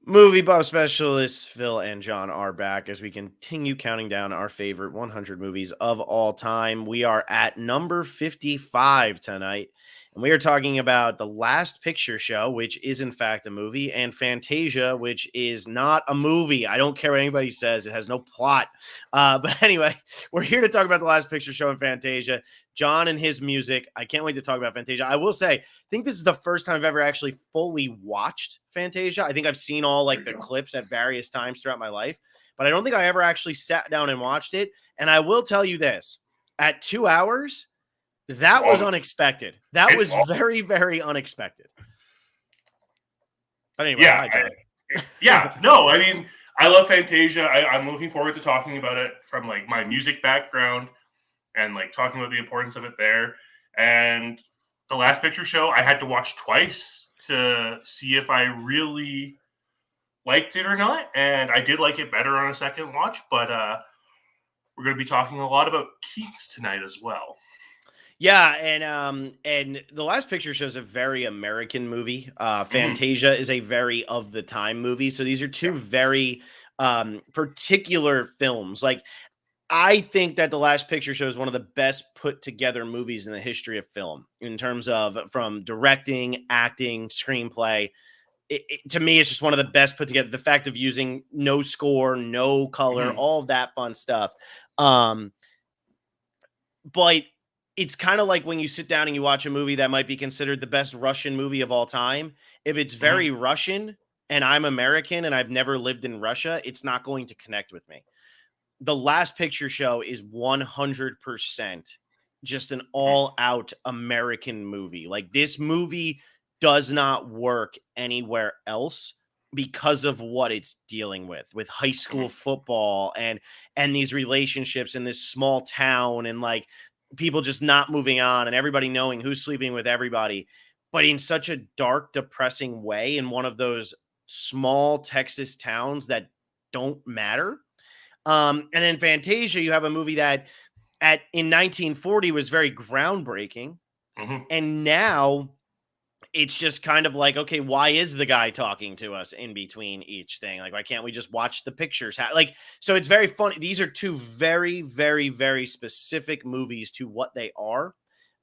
Movie buff specialists Phil and John are back as we continue counting down our favorite 100 movies of all time. We are at number 55 tonight, and we are talking about The Last Picture Show, which is in fact a movie, and Fantasia, which is not a movie. I don't care what anybody says, it has no plot. But anyway, we're here to talk about The Last Picture Show and Fantasia. John and his music. I can't wait to talk about Fantasia. I will say, I think this is the first time I've ever actually fully watched Fantasia. I think I've seen all like the clips at various times throughout my life, but I don't think I ever actually sat down and watched it. And I will tell you this, at 2 hours, that was unexpected. That was very, very unexpected. But anyway, no, I mean, I love Fantasia. I'm looking forward to talking about it from like my music background and like talking about the importance of it there. And The Last Picture Show, I had to watch twice to see if I really liked it or not. And I did like it better on a second watch, but we're going to be talking a lot about Keats tonight as well. Yeah, and The Last Picture Show is a very American movie. Fantasia is a very of the time movie. So these are two very particular films. Like, I think that The Last Picture Show is one of the best put together movies in the history of film in terms of from directing, acting, screenplay. To me, it's just one of the best put together. The fact of using no score, no color, all of that fun stuff. But it's kind of like when you sit down and you watch a movie that might be considered the best Russian movie of all time. If it's very Russian and I'm American and I've never lived in Russia, it's not going to connect with me. The Last Picture Show is 100% just an all-out American movie. Like, this movie does not work anywhere else because of what it's dealing with high school football and these relationships in this small town and like people just not moving on and everybody knowing who's sleeping with everybody, but in such a dark, depressing way in one of those small Texas towns that don't matter. And then Fantasia, you have a movie that in 1940 was very groundbreaking. And now it's just kind of like, okay, why is the guy talking to us in between each thing? Like, why can't we just watch the pictures? So it's very funny. These are two very, very, very specific movies to what they are.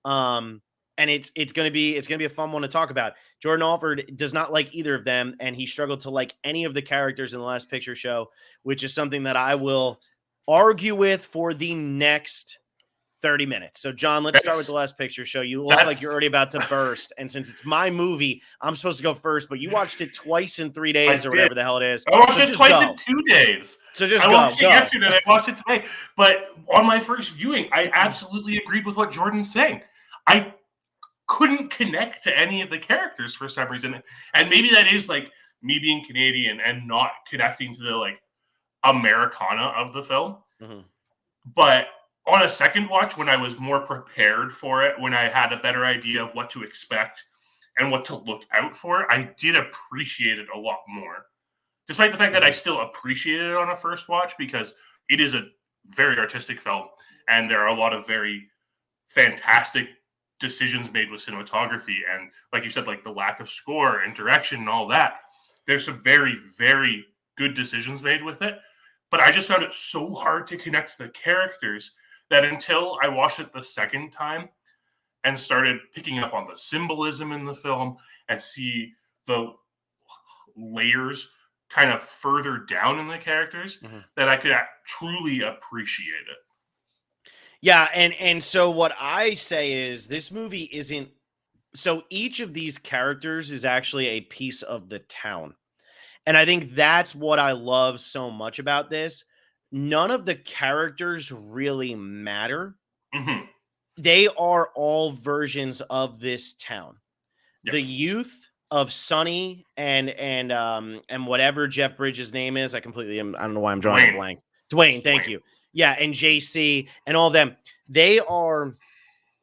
And it's going to be a fun one to talk about. Jordan Alford does not like either of them, and he struggled to like any of the characters in The Last Picture Show, which is something that I will argue with for the next 30 minutes. So, John, let's start with The Last Picture Show. You look like you're already about to burst, and since it's my movie, I'm supposed to go first, but you watched it twice in 3 days or whatever the hell it is. I watched it twice in 2 days. So just I watched it yesterday, I watched it today. But on my first viewing, I absolutely agreed with what Jordan's saying. I couldn't connect to any of the characters for some reason. And maybe that is like me being Canadian and not connecting to the like Americana of the film. But on a second watch, when I was more prepared for it, when I had a better idea of what to expect and what to look out for, I did appreciate it a lot more. Despite the fact that I still appreciated it on a first watch, because it is a very artistic film and there are a lot of very fantastic decisions made with cinematography and, like you said, like the lack of score and direction and all that. There's some very, very good decisions made with it, but I just found it so hard to connect to the characters that until I watched it the second time and started picking up on the symbolism in the film and see the layers kind of further down in the characters, that I could truly appreciate it. Yeah, and so what I say is this movie isn't – so each of these characters is actually a piece of the town. And I think that's what I love so much about this. None of the characters really matter. They are all versions of this town. The youth of Sonny and whatever Jeff Bridges' name is, I don't know why I'm drawing a blank. Dwayne, thank you. Yeah, and JC and all of them, they are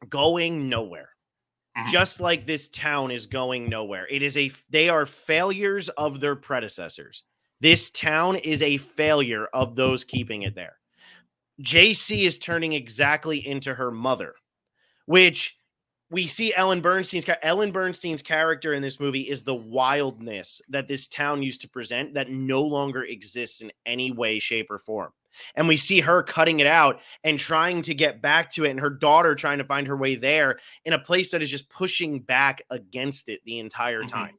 going nowhere. Just like this town is going nowhere. They are failures of their predecessors. This town is a failure of those keeping it there. JC is turning exactly into her mother, which we see Ellen Bernstein's character in this movie is the wildness that this town used to present that no longer exists in any way, shape, or form. And we see her cutting it out and trying to get back to it, and her daughter trying to find her way there in a place that is just pushing back against it the entire time.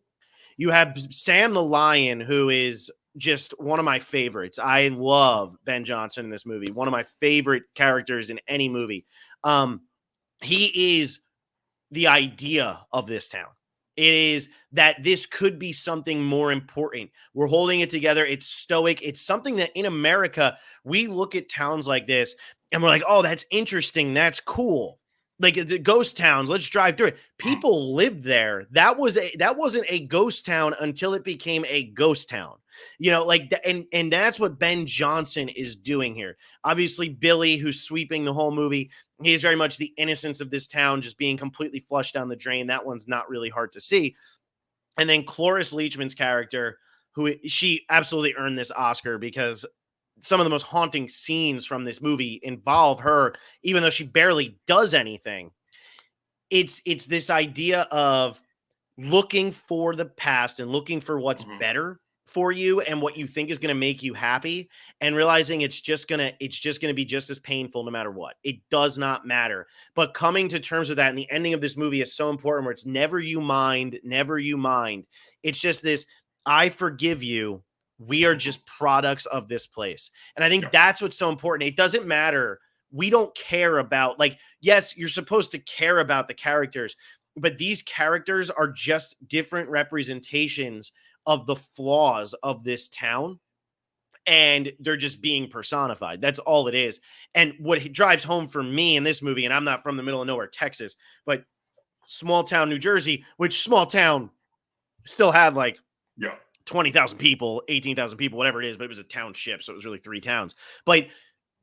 You have Sam the Lion, who is just one of my favorites. I love Ben Johnson in this movie. One of my favorite characters in any movie. He is the idea of this town. It is that this could be something more important. We're holding it together. It's stoic. It's something that in America, we look at towns like this and we're like, oh, that's interesting. That's cool. Like the ghost towns, let's drive through it. People lived there. That wasn't a ghost town until it became a ghost town. You know, like, and that's what Ben Johnson is doing here. Obviously, Billy, who's sweeping the whole movie, he is very much the innocence of this town just being completely flushed down the drain. That one's not really hard to see. And then Cloris Leachman's character, who she absolutely earned this Oscar because some of the most haunting scenes from this movie involve her, even though she barely does anything. It's this idea of looking for the past and looking for what's better for you and what you think is going to make you happy, and realizing it's just going to be just as painful no matter what. It does not matter. But coming to terms with that, and the ending of this movie is so important, where it's never you mind. It's just this, I forgive you. We are just products of this place. And I think that's what's so important. It doesn't matter. We don't care about, like, yes, you're supposed to care about the characters, but these characters are just different representations of the flaws of this town, and they're just being personified. That's all it is. And what drives home for me in this movie, and I'm not from the middle of nowhere, Texas, but small town New Jersey, which small town still had like 20,000 people, 18,000 people, whatever it is, but it was a township, so it was really 3 towns. But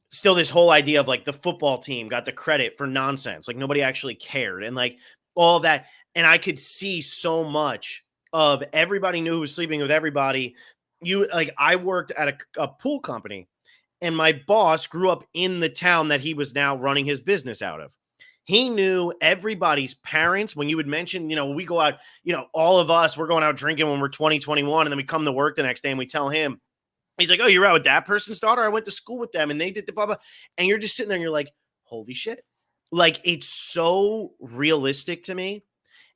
still, this whole idea of like the football team got the credit for nonsense, like nobody actually cared, and like all of that. And I could see so much of everybody knew who was sleeping with everybody. I worked at a pool company, and my boss grew up in the town that he was now running his business out of. He knew everybody's parents. When you would mention, we go out, all of us, we're going out drinking when we're 20, 21, and then we come to work the next day and we tell him, he's like, oh, you're out with that person's daughter? I went to school with them and they did the blah, blah. And you're just sitting there and you're like, holy shit. Like, it's so realistic to me.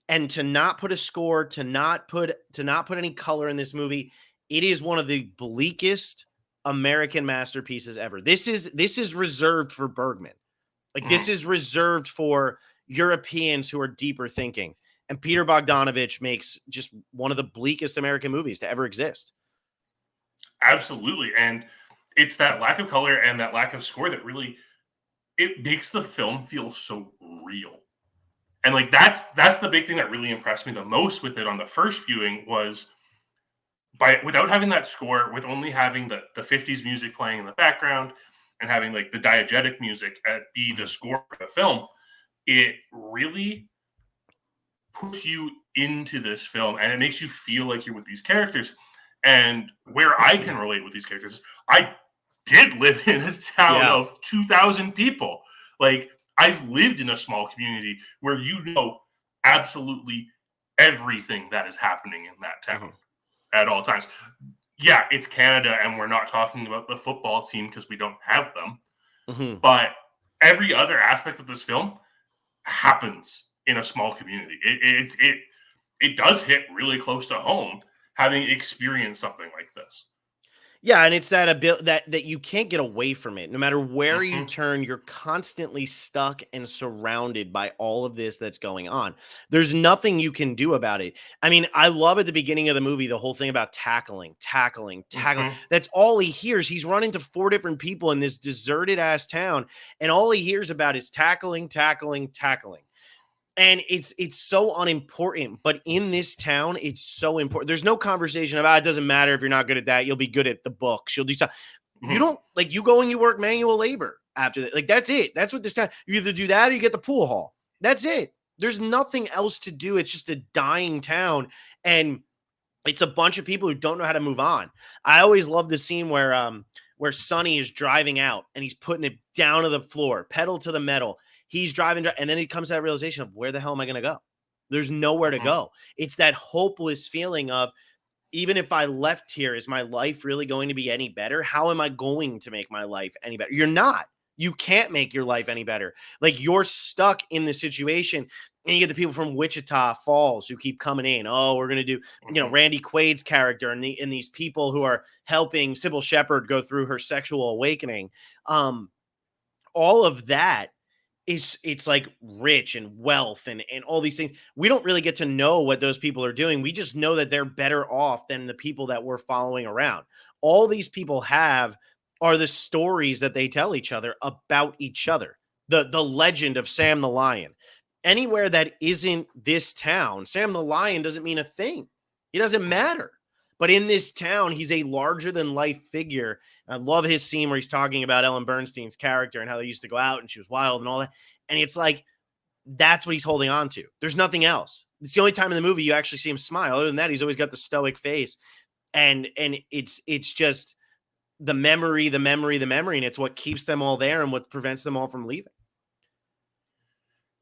And to not put a score, to not put any color in this movie, it is one of the bleakest American masterpieces ever. This is reserved for Bergman. Like, this is reserved for Europeans who are deeper thinking. And Peter Bogdanovich makes just one of the bleakest American movies to ever exist. Absolutely. And it's that lack of color and that lack of score that really, it makes the film feel so real. And like, that's the big thing that really impressed me the most with it on the first viewing, was without having that score, with only having the 50s music playing in the background and having like the diegetic music be the score for the film, it really puts you into this film and it makes you feel like you're with these characters. And where I can relate with these characters, I did live in a town of 2,000 people. Like, I've lived in a small community where absolutely everything that is happening in that town at all times. Yeah, it's Canada, and we're not talking about the football team because we don't have them. But every other aspect of this film happens in a small community. It does hit really close to home, having experienced something like this. Yeah, and it's that you can't get away from it. No matter where you turn, you're constantly stuck and surrounded by all of this that's going on. There's nothing you can do about it. I mean, I love at the beginning of the movie the whole thing about tackling. That's all he hears. He's running to 4 different people in this deserted ass town, and all he hears about is tackling. And it's so unimportant, but in this town, it's so important. There's no conversation about it doesn't matter if you're not good at that. You'll be good at the books. You'll do something. You don't, like, you go and you work manual labor after that. Like, that's it. That's what this town, you either do that or you get the pool hall. That's it. There's nothing else to do. It's just a dying town. And it's a bunch of people who don't know how to move on. I always love the scene where Sonny is driving out and he's putting it down to the floor, pedal to the metal. he's driving, and then he comes to that realization of, where the hell am I going to go? There's nowhere to go. It's that hopeless feeling of, even if I left here, is my life really going to be any better? How am I going to make my life any better? You're not. You can't make your life any better. Like, you're stuck in the situation. And you get the people from Wichita Falls who keep coming in. Oh, we're going to do, Randy Quaid's character and these people who are helping Sybil Shepherd go through her sexual awakening. All of that it's like rich and wealth and all these things. We don't really get to know what those people are doing. We just know that they're better off than the people that we're following around. All these people have are the stories that they tell each other about each other. The legend of Sam the Lion. Anywhere that isn't this town, Sam the Lion doesn't mean a thing. He doesn't matter. But in this town, he's a larger than life figure. I love his scene where he's talking about Ellen Bernstein's character and how they used to go out and she was wild and all that. And it's like, that's what he's holding on to. There's nothing else. It's the only time in the movie you actually see him smile. Other than that, he's always got the stoic face. And it's just the memory. And it's what keeps them all there and what prevents them all from leaving.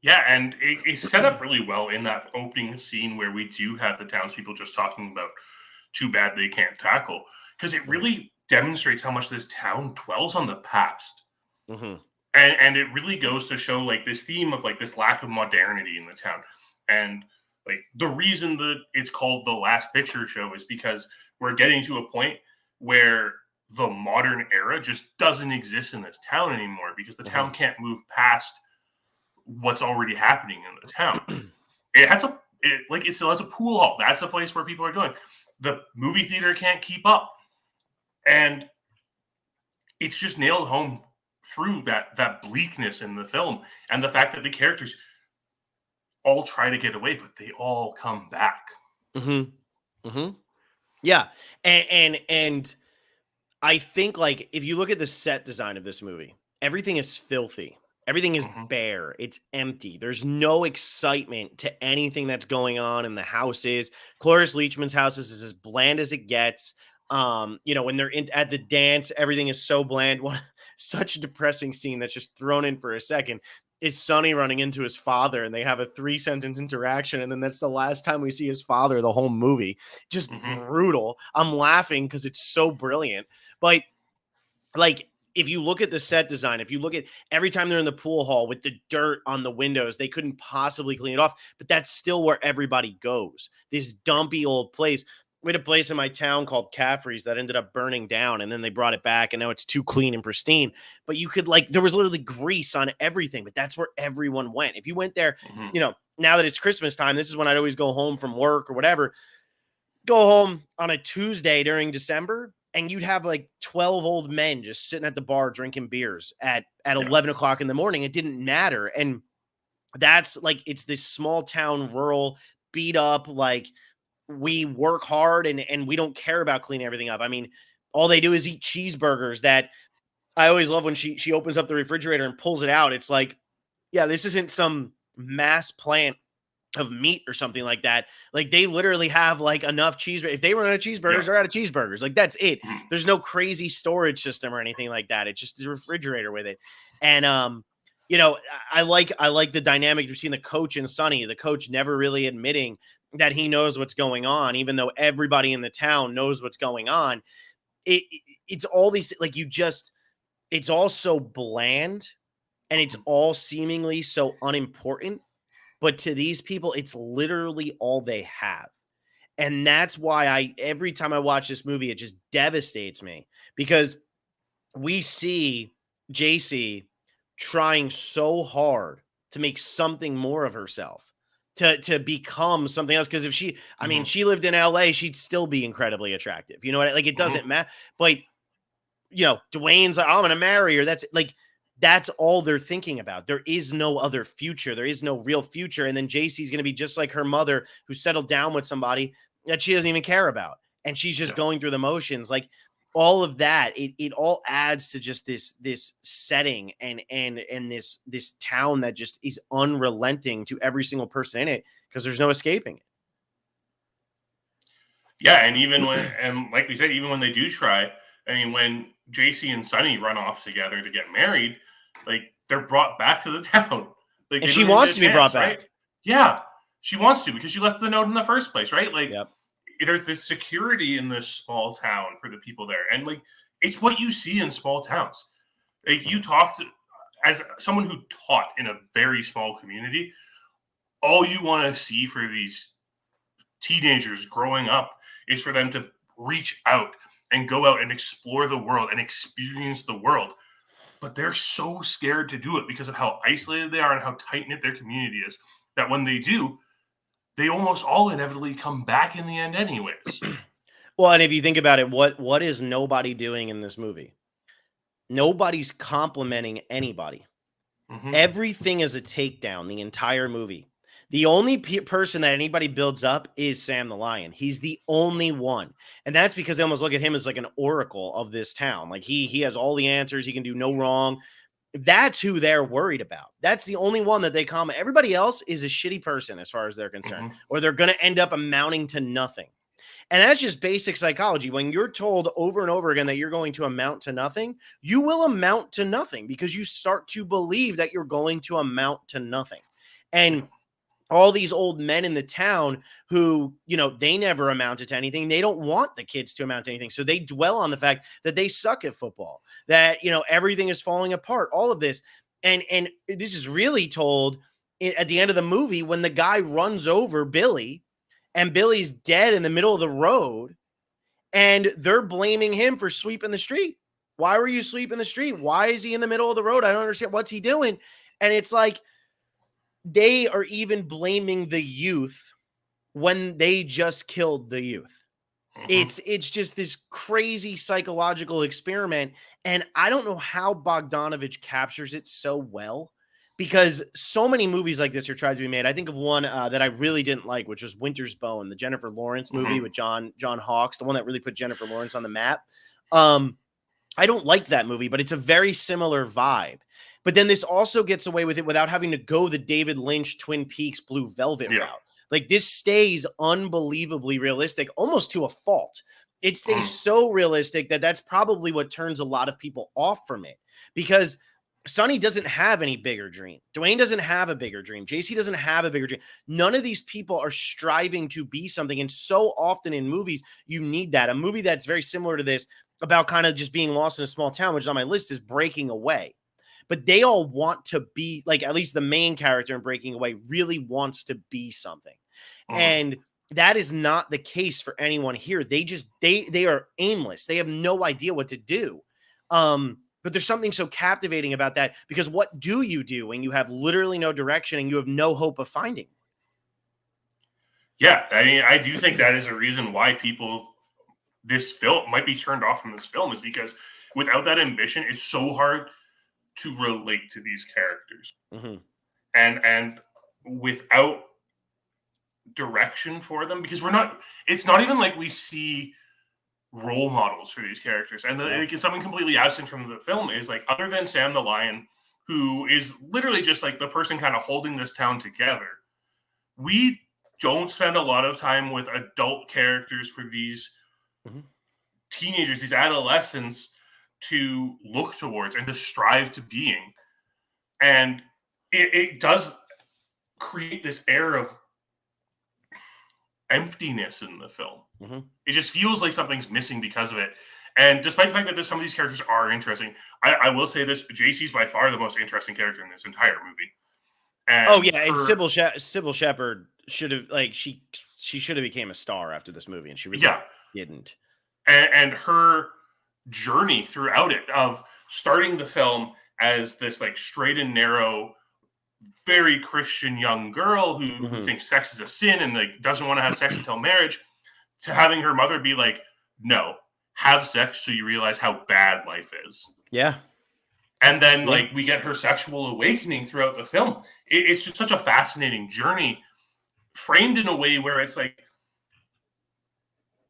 Yeah, and it's set up really well in that opening scene where we do have the townspeople just talking about too bad they can't tackle, because it really demonstrates how much this town dwells on the past. Mm-hmm. And it really goes to show like this theme of like this lack of modernity in the town. And like the reason that it's called the Last Picture Show is because we're getting to a point where the modern era just doesn't exist in this town anymore, because the town can't move past what's already happening in the town. It still has a pool hall. That's the place where people are going. The movie theater can't keep up. And it's just nailed home through that bleakness in the film and the fact that the characters all try to get away, but they all come back. Mm-hmm. Mm-hmm. Yeah. And I think, like, if you look at the set design of this movie, everything is filthy. Everything is bare. It's empty. There's no excitement to anything that's going on in the houses. Cloris Leachman's house is as bland as it gets. When they're at the dance, everything is so bland. Such a depressing scene that's just thrown in for a second is Sonny running into his father, and they have a 3-sentence interaction, and then that's the last time we see his father the whole movie. Just brutal. I'm laughing because it's so brilliant. But, like, if you look at the set design, if you look at every time they're in the pool hall with the dirt on the windows, they couldn't possibly clean it off, but that's still where everybody goes. This dumpy old place. We had a place in my town called Caffrey's that ended up burning down, and then they brought it back, and now it's too clean and pristine. But you could, like, there was literally grease on everything, but that's where everyone went. If you went there, now that it's Christmas time, this is when I'd always go home from work or whatever, go home on a Tuesday during December, and you'd have like 12 old men just sitting at the bar drinking beers at 11 o'clock in the morning. It didn't matter. And that's like, it's this small town, rural, beat up, like, we work hard and we don't care about cleaning everything up. I mean, all they do is eat cheeseburgers. That I always love when she opens up the refrigerator and pulls it out. It's like, yeah, this isn't some mass plant of meat or something like that. Like, they literally have like enough cheese. If they run out of cheeseburgers, they're out of cheeseburgers. Like, that's it. There's no crazy storage system or anything like that. It's just the refrigerator with it. And, I like the dynamic between the coach and Sonny. The coach never really admitting that he knows what's going on, even though everybody in the town knows what's going on. It's all these, like, it's all so bland and it's all seemingly so unimportant. But to these people, it's literally all they have. And that's why every time I watch this movie, it just devastates me, because we see JC trying so hard to make something more of herself, to become something else. Because if she lived in LA, she'd still be incredibly attractive. You know what? Like, it doesn't matter. But, Dwayne's like, I'm going to marry her. That's like, that's all they're thinking about. There is no other future. There is no real future. And then JC's going to be just like her mother, who settled down with somebody that she doesn't even care about. And she's just going through the motions. Like, all of that, it all adds to just this setting and this town that just is unrelenting to every single person in it, because there's no escaping it. Yeah. And even like we said, even when they do try, I mean, when JC and Sonny run off together to get married, like, they're brought back to the town. Like, And they she don't even wants get to a be brought chance, right? back. Yeah, she wants to because she left the note in the first place, right? Like, Yep. there's this security in this small town for the people there, and like, it's what you see in small towns. Like, you talked as someone who taught in a very small community. All you want to see for these teenagers growing up is for them to reach out and go out and explore the world and experience the world. But they're so scared to do it because of how isolated they are and how tight knit their community is that when they do, they almost all inevitably come back in the end, anyways. Well, and if you think about it, what is nobody doing in this movie? Nobody's complimenting anybody. Mm-hmm. Everything is a takedown the entire movie. The only person that anybody builds up is Sam the Lion. He's the only one. And that's because they almost look at him as like an oracle of this town. Like he has all the answers. He can do no wrong. That's who they're worried about. That's the only one that they comment. Everybody else is a shitty person as far as they're concerned, Mm-hmm. or they're going to end up amounting to nothing. And that's just basic psychology. When you're told over and over again that you're going to amount to nothing, you will amount to nothing because you start to believe that you're going to amount to nothing. And all these old men in the town who, they never amounted to anything. They don't want the kids to amount to anything. So they dwell on the fact that they suck at football, that, everything is falling apart, all of this. And this is really told at the end of the movie when the guy runs over Billy and Billy's dead in the middle of the road and they're blaming him for sweeping the street. Why were you sweeping the street? Why is he in the middle of the road? I don't understand. What's he doing? And it's like, they are even blaming the youth when they just killed the youth. Mm-hmm. It's just this crazy psychological experiment. And I don't know how Bogdanovich captures it so well, because so many movies like this are tried to be made. I think of one that I really didn't like, which was Winter's Bone, the Jennifer Lawrence movie with John Hawkes, the one that really put Jennifer Lawrence on the map. I don't like that movie, but it's a very similar vibe. But then this also gets away with it without having to go the David Lynch Twin Peaks Blue Velvet route. Like, this stays unbelievably realistic, almost to a fault. It stays so realistic that that's probably what turns a lot of people off from it, because Sonny doesn't have any bigger dream. Dwayne doesn't have a bigger dream. JC doesn't have a bigger dream. None of these people are striving to be something. And so often in movies, you need that. A movie that's very similar to this, about kind of just being lost in a small town, which is on my list, is Breaking Away. But they all want to be, like, at least the main character in Breaking Away really wants to be something. And that is not the case for anyone here. They are aimless. They have no idea what to do. But there's something so captivating about that, because what do you do when you have literally no direction and you have no hope of finding? Yeah, I mean, I do think that is a reason why this film might be turned off from this film, is because without that ambition, it's so hard to relate to these characters. And without direction for them, because it's not even like we see role models for these characters. And like, something completely absent from the film is, like, other than Sam the Lion, who is literally just like the person kind of holding this town together, we don't spend a lot of time with adult characters for these teenagers, these adolescents, to look towards and to strive to being. And it does create this air of emptiness in the film. It just feels like something's missing because of it. And despite the fact that some of these characters are interesting, I will say this: JC's by far the most interesting character in this entire movie. And and Sybil Shepherd should have, like, she should have became a star after this movie, and she really didn't. And her journey throughout it, of starting the film as this, like, straight and narrow, very Christian young girl who thinks sex is a sin and, like, doesn't want to have sex until marriage, to having her mother be like, no, have sex so you realize how bad life is. Yeah. And then, like, we get her sexual awakening throughout the film. It's just such a fascinating journey, framed in a way where it's like,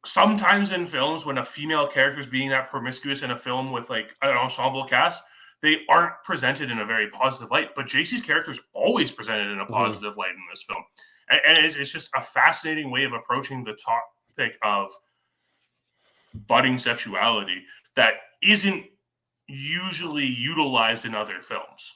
sometimes in films, when a female character is being that promiscuous in a film with, like, an ensemble cast, they aren't presented in a very positive light. But JC's character is always presented in a positive light in this film. And it's just a fascinating way of approaching the topic of budding sexuality that isn't usually utilized in other films.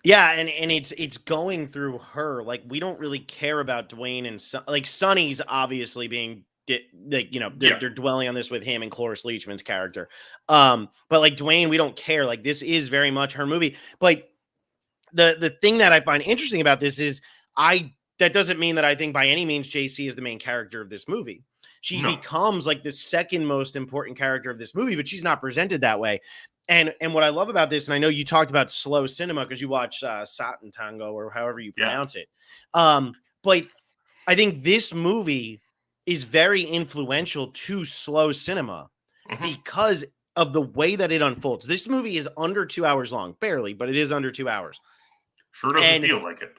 Yeah, and it's going through her. Like, we don't really care about Dwayne and like Sonny's obviously being like, you know, Yeah. they're dwelling on this with him and Cloris Leachman's character. But like Dwayne, we don't care. Like, this is very much her movie. But the thing that I find interesting about this is that doesn't mean that I think by any means JC is the main character of this movie. She No. becomes like the second most important character of this movie, but she's not presented that way. And what I love about this, and I know you talked about slow cinema because you watch Satin Tango or however you pronounce it. But I think this movie is very influential to slow cinema because of the way that it unfolds. This movie is under 2 hours long, barely, but it is under 2 hours. Sure doesn't feel like it.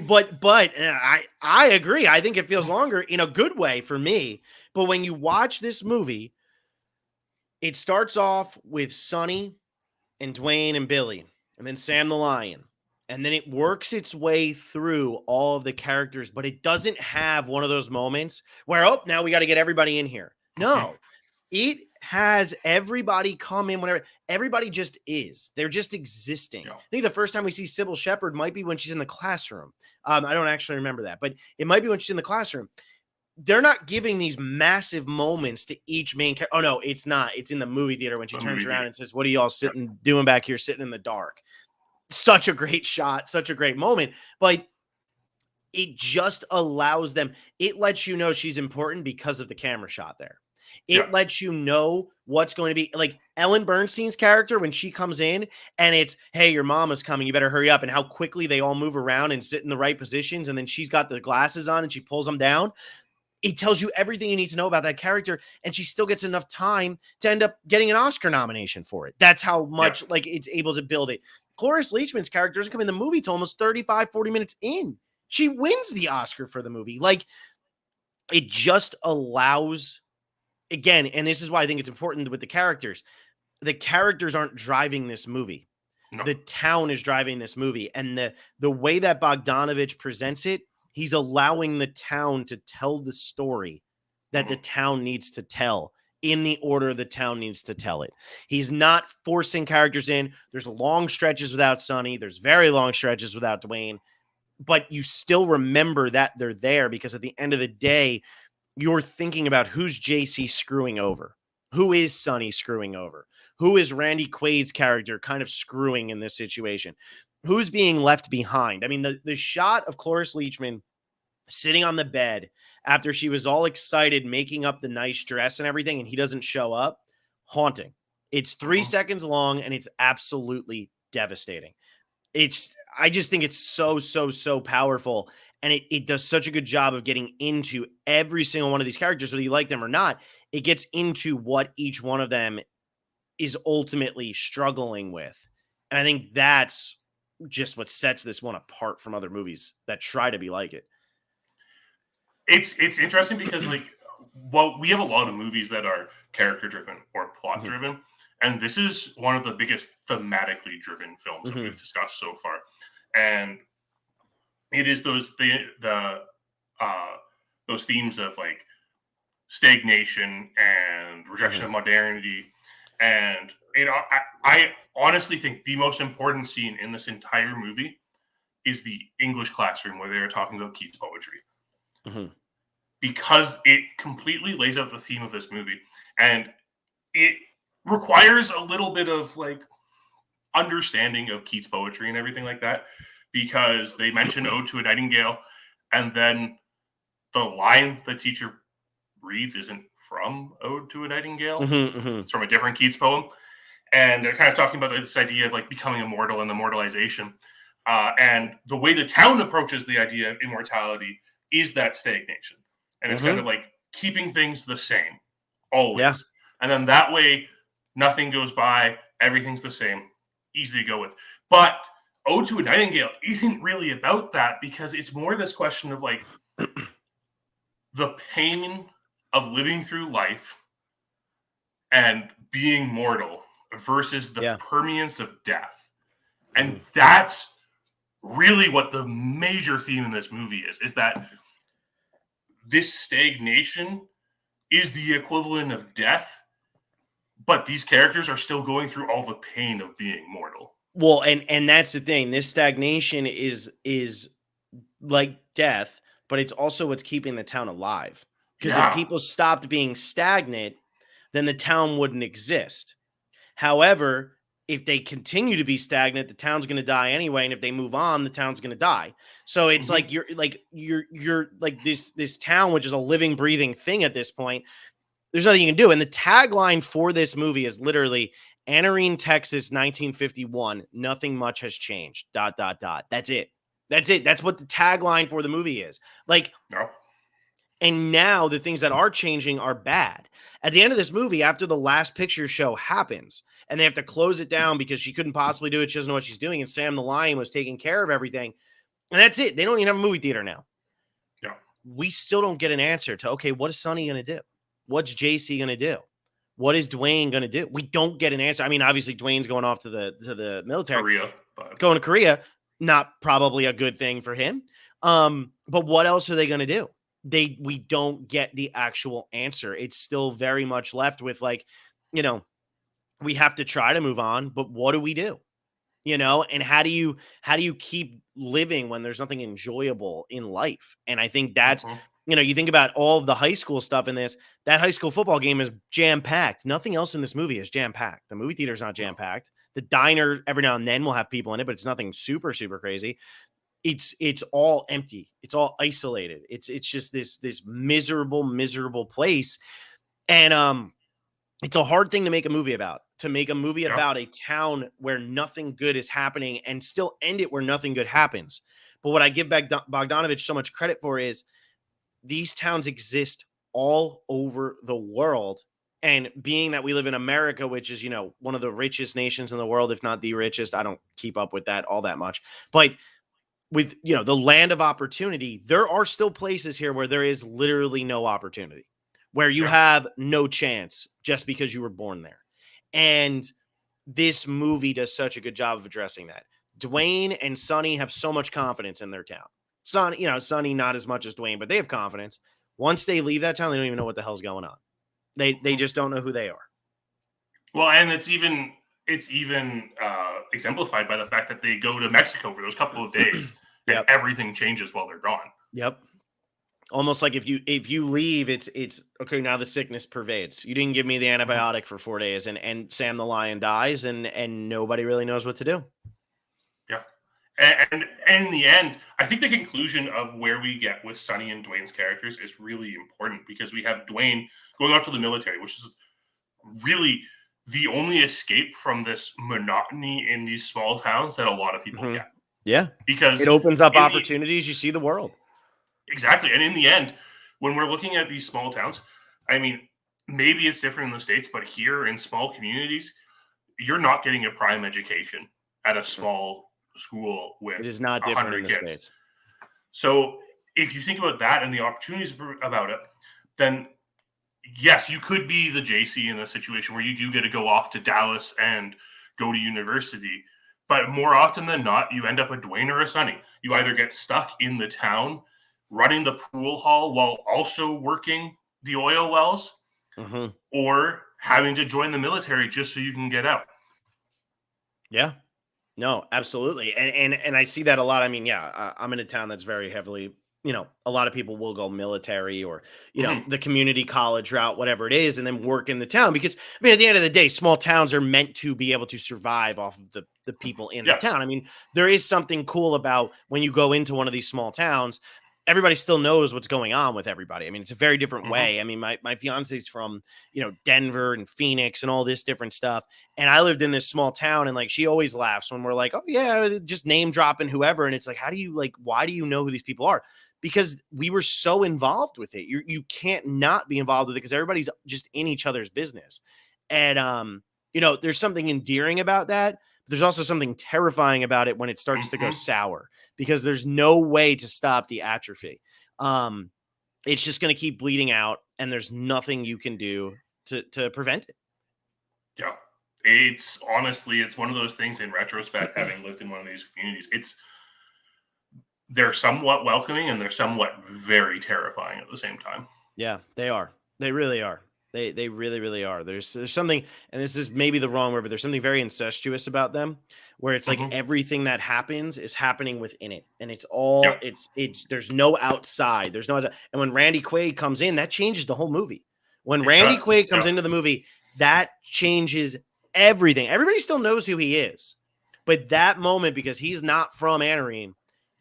but I agree. I think it feels longer in a good way for me. But when you watch this movie, it starts off with Sonny and Dwayne and Billy, and then Sam the Lion. And then it works its way through all of the characters, but it doesn't have one of those moments where, oh, now we got to get everybody in here. No, it has everybody come in whenever. Everybody just is. They're just existing. Yeah. I think the first time we see Sybil Shepherd might be when she's in the classroom. I don't actually remember that, but it might be when she's in the classroom. They're not giving these massive moments to each main character. Oh, no, it's not. It's in the movie theater when she turns around and says, what are y'all doing back here sitting in the dark? Such a great shot, such a great moment. But it just allows them. It lets you know she's important because of the camera shot there. It lets you know what's going to be like Ellen Bernstein's character when she comes in and it's, hey, your mom is coming. You better hurry up. And how quickly they all move around and sit in the right positions. And then she's got the glasses on and she pulls them down. It tells you everything you need to know about that character, and she still gets enough time to end up getting an Oscar nomination for it. That's how much like it's able to build it. Cloris Leachman's character doesn't come in the movie till almost 35, 40 minutes in. She wins the Oscar for the movie. Like, it just allows, again, and this is why I think it's important with the characters. The characters aren't driving this movie. No. The town is driving this movie. And the way that Bogdanovich presents it, he's allowing the town to tell the story that the town needs to tell in the order the town needs to tell it. He's not forcing characters in. There's long stretches without Sonny. There's very long stretches without Dwayne. But you still remember that they're there because at the end of the day, you're thinking about who's JC screwing over. Who is Sonny screwing over? Who is Randy Quaid's character kind of screwing in this situation? Who's being left behind? I mean, the shot of Cloris Leachman sitting on the bed after she was all excited, making up the nice dress and everything, and he doesn't show up, haunting. It's 3 seconds long, and it's absolutely devastating. I just think it's so powerful, and it does such a good job of getting into every single one of these characters, whether you like them or not. It gets into what each one of them is ultimately struggling with. And I think that's just what sets this one apart from other movies that try to be like it. It's interesting because we have a lot of movies that are character driven or plot driven, and this is one of the biggest thematically driven films that we've discussed so far. And it is those themes of like stagnation and rejection of modernity. And I honestly think the most important scene in this entire movie is the English classroom where they are talking about Keats poetry. Because it completely lays out the theme of this movie. And it requires a little bit of like understanding of Keats poetry and everything like that, because they mention Ode to a Nightingale, and then the line the teacher reads isn't from Ode to a Nightingale. It's from a different Keats poem. And they're kind of talking about this idea of like becoming immortal and immortalization. And the way the town approaches the idea of immortality is that stagnation. And it's kind of like keeping things the same always. Yeah. And then that way, nothing goes by, everything's the same, easy to go with. But Ode to a Nightingale isn't really about that, because it's more this question of like the pain of living through life and being mortal versus the permanence of death. And that's really what the major theme in this movie is that this stagnation is the equivalent of death, but these characters are still going through all the pain of being mortal. Well, and that's the thing. This stagnation is like death, but it's also what's keeping the town alive. Because if Yeah. people stopped being stagnant, then the town wouldn't exist. However, if they continue to be stagnant, the town's going to die anyway, and if they move on, the town's going to die. So it's Mhm. like you're like this town, which is a living, breathing thing at this point. There's nothing you can do. And the tagline for this movie is literally Anarene, Texas, 1951. Nothing much has changed. ... That's it. That's it. That's what the tagline for the movie is. Like, No. and now the things that are changing are bad. At the end of this movie, after the last picture show happens, and they have to close it down because she couldn't possibly do it, she doesn't know what she's doing, and Sam the Lion was taking care of everything. And that's it. They don't even have a movie theater now. No. We still don't get an answer to, okay, what is Sonny going to do? What's JC going to do? What is Dwayne going to do? We don't get an answer. I mean, obviously Dwayne's going off to the military, Korea, but going to Korea, not probably a good thing for him. But what else are they going to do? We don't get the actual answer. It's still very much left with like, you know, we have to try to move on, but what do we do? You know, and how do you keep living when there's nothing enjoyable in life? And I think that's, mhm. you know, you think about all of the high school stuff in this, that high school football game is jam packed. Nothing else in this movie is jam packed. The movie theater is not jam packed. The diner every now and then will have people in it, but it's nothing super, super crazy. It's all empty. It's all isolated. It's just this miserable place. And it's a hard thing to make a movie about. To make a movie Yeah. about a town where nothing good is happening and still end it where nothing good happens. But what I give Bogdanovich so much credit for is these towns exist all over the world. And being that we live in America, which is, you know, one of the richest nations in the world, if not the richest, I don't keep up with that all that much. But with, you know, the land of opportunity, there are still places here where there is literally no opportunity, where you Yeah. have no chance just because you were born there. And this movie does such a good job of addressing that. Dwayne and Sonny have so much confidence in their town. Sonny not as much as Dwayne, but they have confidence. Once they leave that town, they don't even know what the hell's going on. They just don't know who they are. Well, and it's even exemplified by the fact that they go to Mexico for those couple of days, and Yep. everything changes while they're gone. Yep. Almost like if you leave, it's okay. Now the sickness pervades. You didn't give me the antibiotic for 4 days, and Sam the Lion dies, and nobody really knows what to do. Yeah, and in the end, I think the conclusion of where we get with Sonny and Dwayne's characters is really important because we have Dwayne going off to the military, which is really the only escape from this monotony in these small towns that a lot of people get. Yeah, Because it opens up in the- opportunities. You see the world. exactly, and in the end, when we're looking at these small towns, I mean, maybe it's different in the States, but here in small communities, you're not getting a prime education at a small school with It is not different in 100 the kids. States. So if you think about that and the opportunities about it, then yes, you could be the JC in a situation where you do get to go off to Dallas and go to university. But more often than not, you end up a Dwayne or a Sonny. You either get stuck in the town running the pool hall while also working the oil wells, or having to join the military just so you can get out. Yeah. No, absolutely. And I see that a lot. I mean, yeah, I'm in a town that's very heavily, you know, a lot of people will go military or, you know, Mhm. the community college route, whatever it is, and then work in the town. Because I mean, at the end of the day, small towns are meant to be able to survive off of the people in the Yes. town. I mean, there is something cool about when you go into one of these small towns, everybody still knows what's going on with everybody. I mean, it's a very different Mhm. way. I mean, my fiance's from, you know, Denver and Phoenix and all this different stuff. And I lived in this small town, and like she always laughs when we're like, oh yeah, just name dropping whoever. And it's like, how do you like, why do you know who these people are? Because we were so involved with it. You can't not be involved with it because everybody's just in each other's business. And you know, there's something endearing about that. But there's also something terrifying about it when it starts to go Mhm. sour because there's no way to stop the atrophy. Um, it's just going to keep bleeding out, and there's nothing you can do to prevent it. Yeah. It's honestly, it's one of those things in retrospect, having lived in one of these communities, they're somewhat welcoming and they're somewhat very terrifying at the same time. Yeah, they are. They really are. They really, really are. There's something, and this is maybe the wrong word, but there's something very incestuous about them, where it's like Mhm. everything that happens is happening within it, and Yep. it's there's no outside. There's no outside. And when Randy Quaid comes in, that changes the whole movie. When It Randy does. Quaid comes Yep. into the movie, that changes everything. Everybody still knows who he is, but that moment, because he's not from Anarene,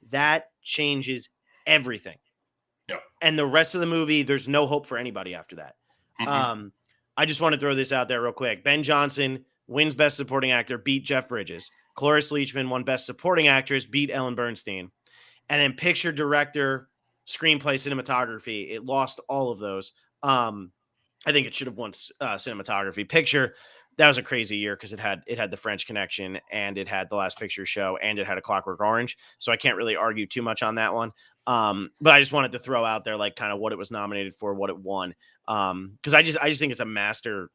that changes everything. Yep. And the rest of the movie, there's no hope for anybody after that. Mhm. Um, I just want to throw this out there real quick. Ben Johnson wins Best Supporting Actor, beat Jeff Bridges. Cloris Leachman won Best Supporting Actress, beat Ellen Bernstein. And then Picture, Director, Screenplay, Cinematography, it lost all of those. I think it should have won Cinematography. Picture, that was a crazy year because it had the French Connection, and it had the Last Picture Show, and it had A Clockwork Orange. So I can't really argue too much on that one. But I just wanted to throw out there like kind of what it was nominated for, what it won. Because I just think it's a master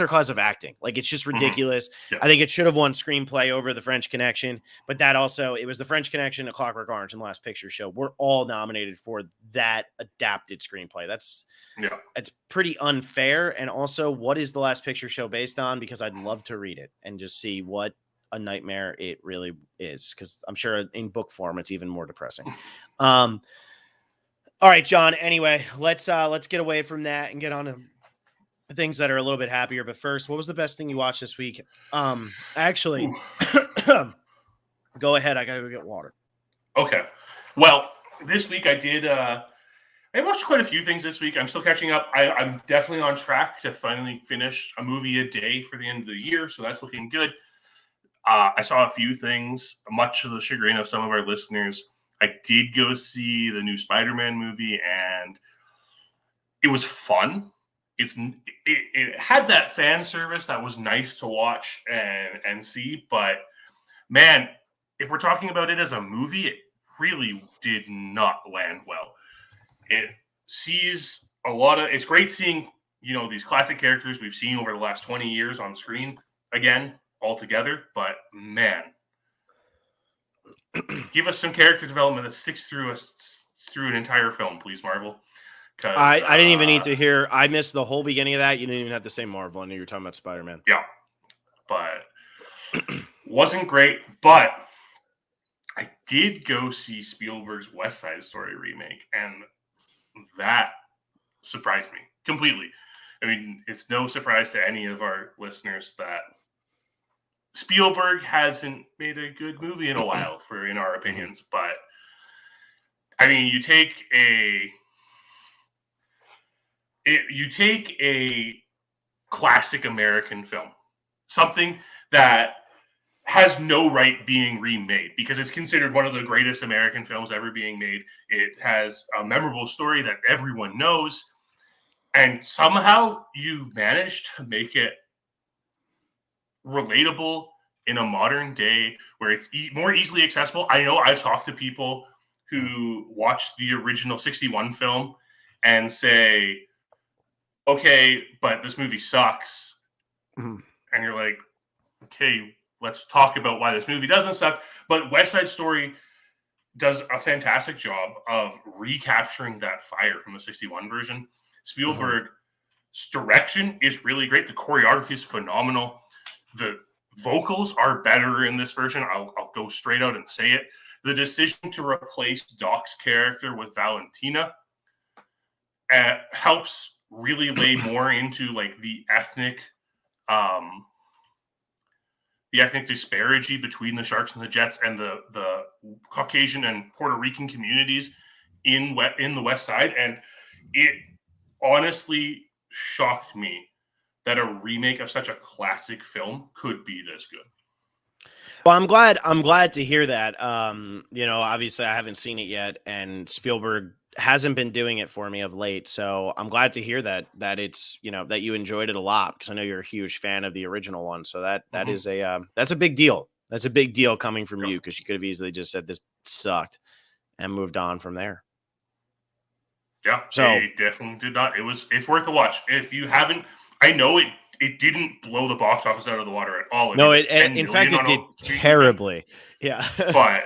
class of acting. Like, it's just Mhm. ridiculous. Yeah. I think it should have won Screenplay over the French Connection, but that also, it was the French Connection, A Clockwork Orange, and the Last Picture Show. We're all nominated for that adapted screenplay. That's Yeah. pretty unfair. And also, what is the Last Picture Show based on? Because I'd love to read it and just see what a nightmare it really is. Because I'm sure in book form, it's even more depressing. All right, John. Anyway, let's get away from that and get on to things that are a little bit happier. But first, what was the best thing you watched this week? Actually, Ooh. go ahead. I gotta go get water. Okay. Well, this week I did. I watched quite a few things this week. I'm still catching up. I'm definitely on track to finally finish a movie a day for the end of the year, so that's looking good. I saw a few things, much to the chagrin of some of our listeners. I did go see the new Spider-Man movie, and it was fun. It had that fan service that was nice to watch and see, but man, if we're talking about it as a movie, it really did not land well. It sees a lot of. It's great seeing these classic characters we've seen over the last 20 years on screen again all together. But man, give us some character development that sticks through an entire film, please, Marvel. Because I didn't even need to hear. I missed the whole beginning of that. You didn't even have to say Marvel. I knew you were talking about Spider-Man. yeah, but wasn't great. But I did go see Spielberg's West Side Story remake, and that surprised me completely. I mean, it's no surprise to any of our listeners that Spielberg hasn't made a good movie in a while, in our Mhm. opinions. But I mean, you take a classic American film, something that has no right being remade because it's considered one of the greatest American films ever being made. It has a memorable story that everyone knows, and somehow you manage to make it relatable in a modern day where it's more easily accessible. I know I've talked to people who watched the original 61 film and say, okay, but this movie sucks. Mhm. And you're like, okay, let's talk about why this movie doesn't suck. But West Side Story does a fantastic job of recapturing that fire from the 61 version. Mhm. Spielberg's direction is really great. The choreography is phenomenal. The vocals are better in this version. I'll go straight out and say it. The decision to replace Doc's character with Valentina helps really lay more into like um, the ethnic disparity between the Sharks and the Jets and the Caucasian and Puerto Rican communities in the West Side, and it honestly shocked me that a remake of such a classic film could be this good. Well, I'm glad to hear that. Obviously I haven't seen it yet, and Spielberg hasn't been doing it for me of late. So I'm glad to hear that it's, that you enjoyed it a lot, because I know you're a huge fan of the original one. So that Mm-hmm. is that's a big deal. That's a big deal coming from Yep. you, because you could have easily just said this sucked and moved on from there. Yeah, So it definitely did not. It's worth a watch if you haven't. I know it didn't blow the box office out of the water at all. It no, made like it 10 in fact million it on did a street weekend, terribly. Yeah. but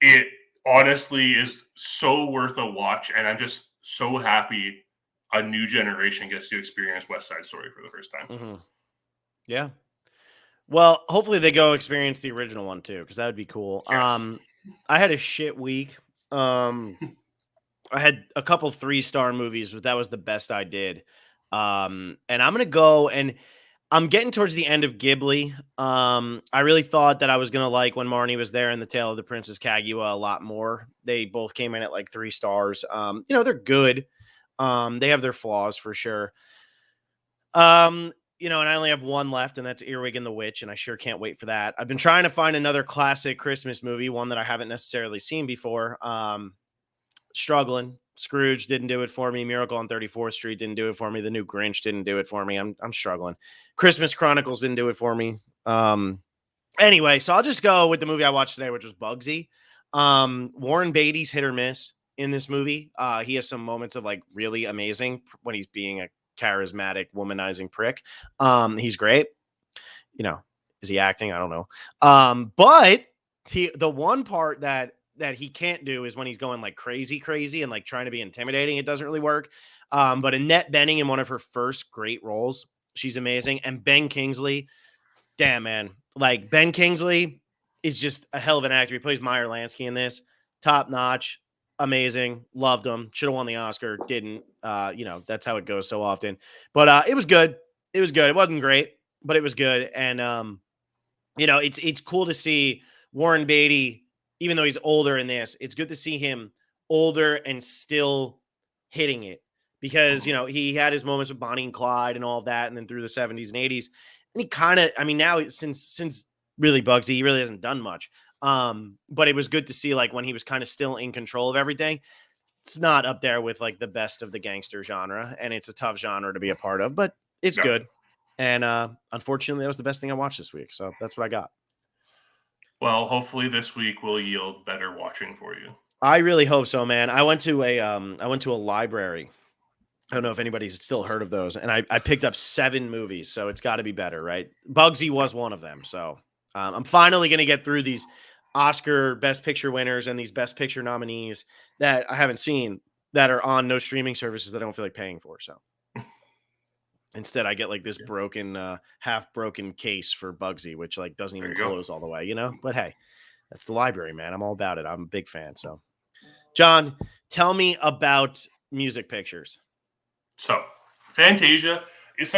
it honestly is so worth a watch, and I'm just so happy a new generation gets to experience West Side Story for the first time. Mm-hmm. Yeah. Well, hopefully they go experience the original one too, because that would be cool. Yes. I had a shit week. I had a couple 3-star movies, but that was the best I did. And I'm gonna go, and I'm getting towards the end of Ghibli. I really thought that I was gonna like When Marnie Was There and The Tale of the Princess Kaguya a lot more. They both came in at like 3 stars. They're good. They have their flaws for sure. And I only have one left, and that's Earwig and the Witch, and I sure can't wait for that. I've been trying to find another classic Christmas movie, one that I haven't necessarily seen before. Struggling. Scrooge didn't do it for me. Miracle on 34th Street didn't do it for me. The new Grinch didn't do it for me. I'm struggling. Christmas Chronicles didn't do it for me. Anyway, so I'll just go with the movie I watched today, which was Bugsy. Warren Beatty's hit or miss in this movie. He has some moments of like really amazing when he's being a charismatic, womanizing prick. He's great. Is he acting? I don't know. But the one part that he can't do is when he's going like crazy and like trying to be intimidating. It doesn't really work. But Annette Bening in one of her first great roles, she's amazing. And Ben Kingsley, damn man, like Ben Kingsley is just a hell of an actor. He plays Meyer Lansky in this, top notch, amazing, loved him. Should have won the Oscar, didn't. That's how it goes so often. But it was good. It was good. It wasn't great, but it was good. And it's cool to see Warren Beatty. Even though he's older in this, it's good to see him older and still hitting it because, he had his moments with Bonnie and Clyde and all of that. And then through the 70s and 80s, and he kind of, now since really Bugsy, he really hasn't done much. But it was good to see like when he was kind of still in control of everything. It's not up there with like the best of the gangster genre, and it's a tough genre to be a part of, but it's good. And unfortunately, that was the best thing I watched this week. So that's what I got. Well, hopefully this week will yield better watching for you. I really hope so, man. I went to a library. I don't know if anybody's still heard of those. And I picked up 7 movies, so it's got to be better, right? Bugsy was one of them. So I'm finally going to get through these Oscar Best Picture winners and these Best Picture nominees that I haven't seen that are on no streaming services that I don't feel like paying for. So instead, I get like this half broken case for Bugsy, which like doesn't even close all the way, But hey, that's the library, man. I'm all about it. I'm a big fan. So, John, tell me about Music Pictures. So, Fantasia is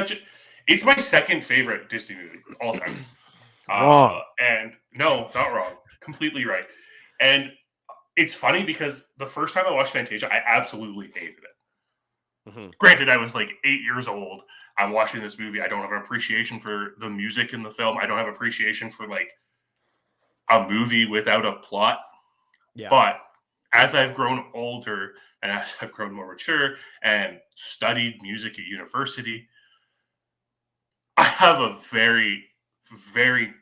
it's my second favorite Disney movie all time. Wrong. And no, not wrong. Completely right. And it's funny because the first time I watched Fantasia, I absolutely hated it. Mm-hmm. Granted, I was like 8 years old. I'm watching this movie. I don't have an appreciation for the music in the film. I don't have appreciation for like a movie without a plot. Yeah. But as I've grown older and as I've grown more mature and studied music at university, I have a very, very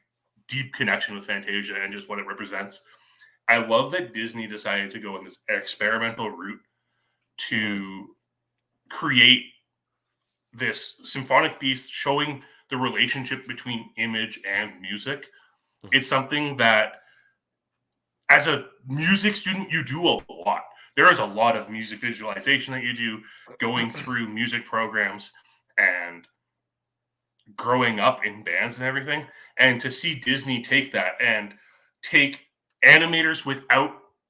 deep connection with Fantasia and just what it represents. I love that Disney decided to go in this experimental route to create this symphonic piece showing the relationship between image and music. It's something that as a music student, you do a lot. There is a lot of music visualization that you do going through music programs and growing up in bands and everything. And to see Disney take that and take animators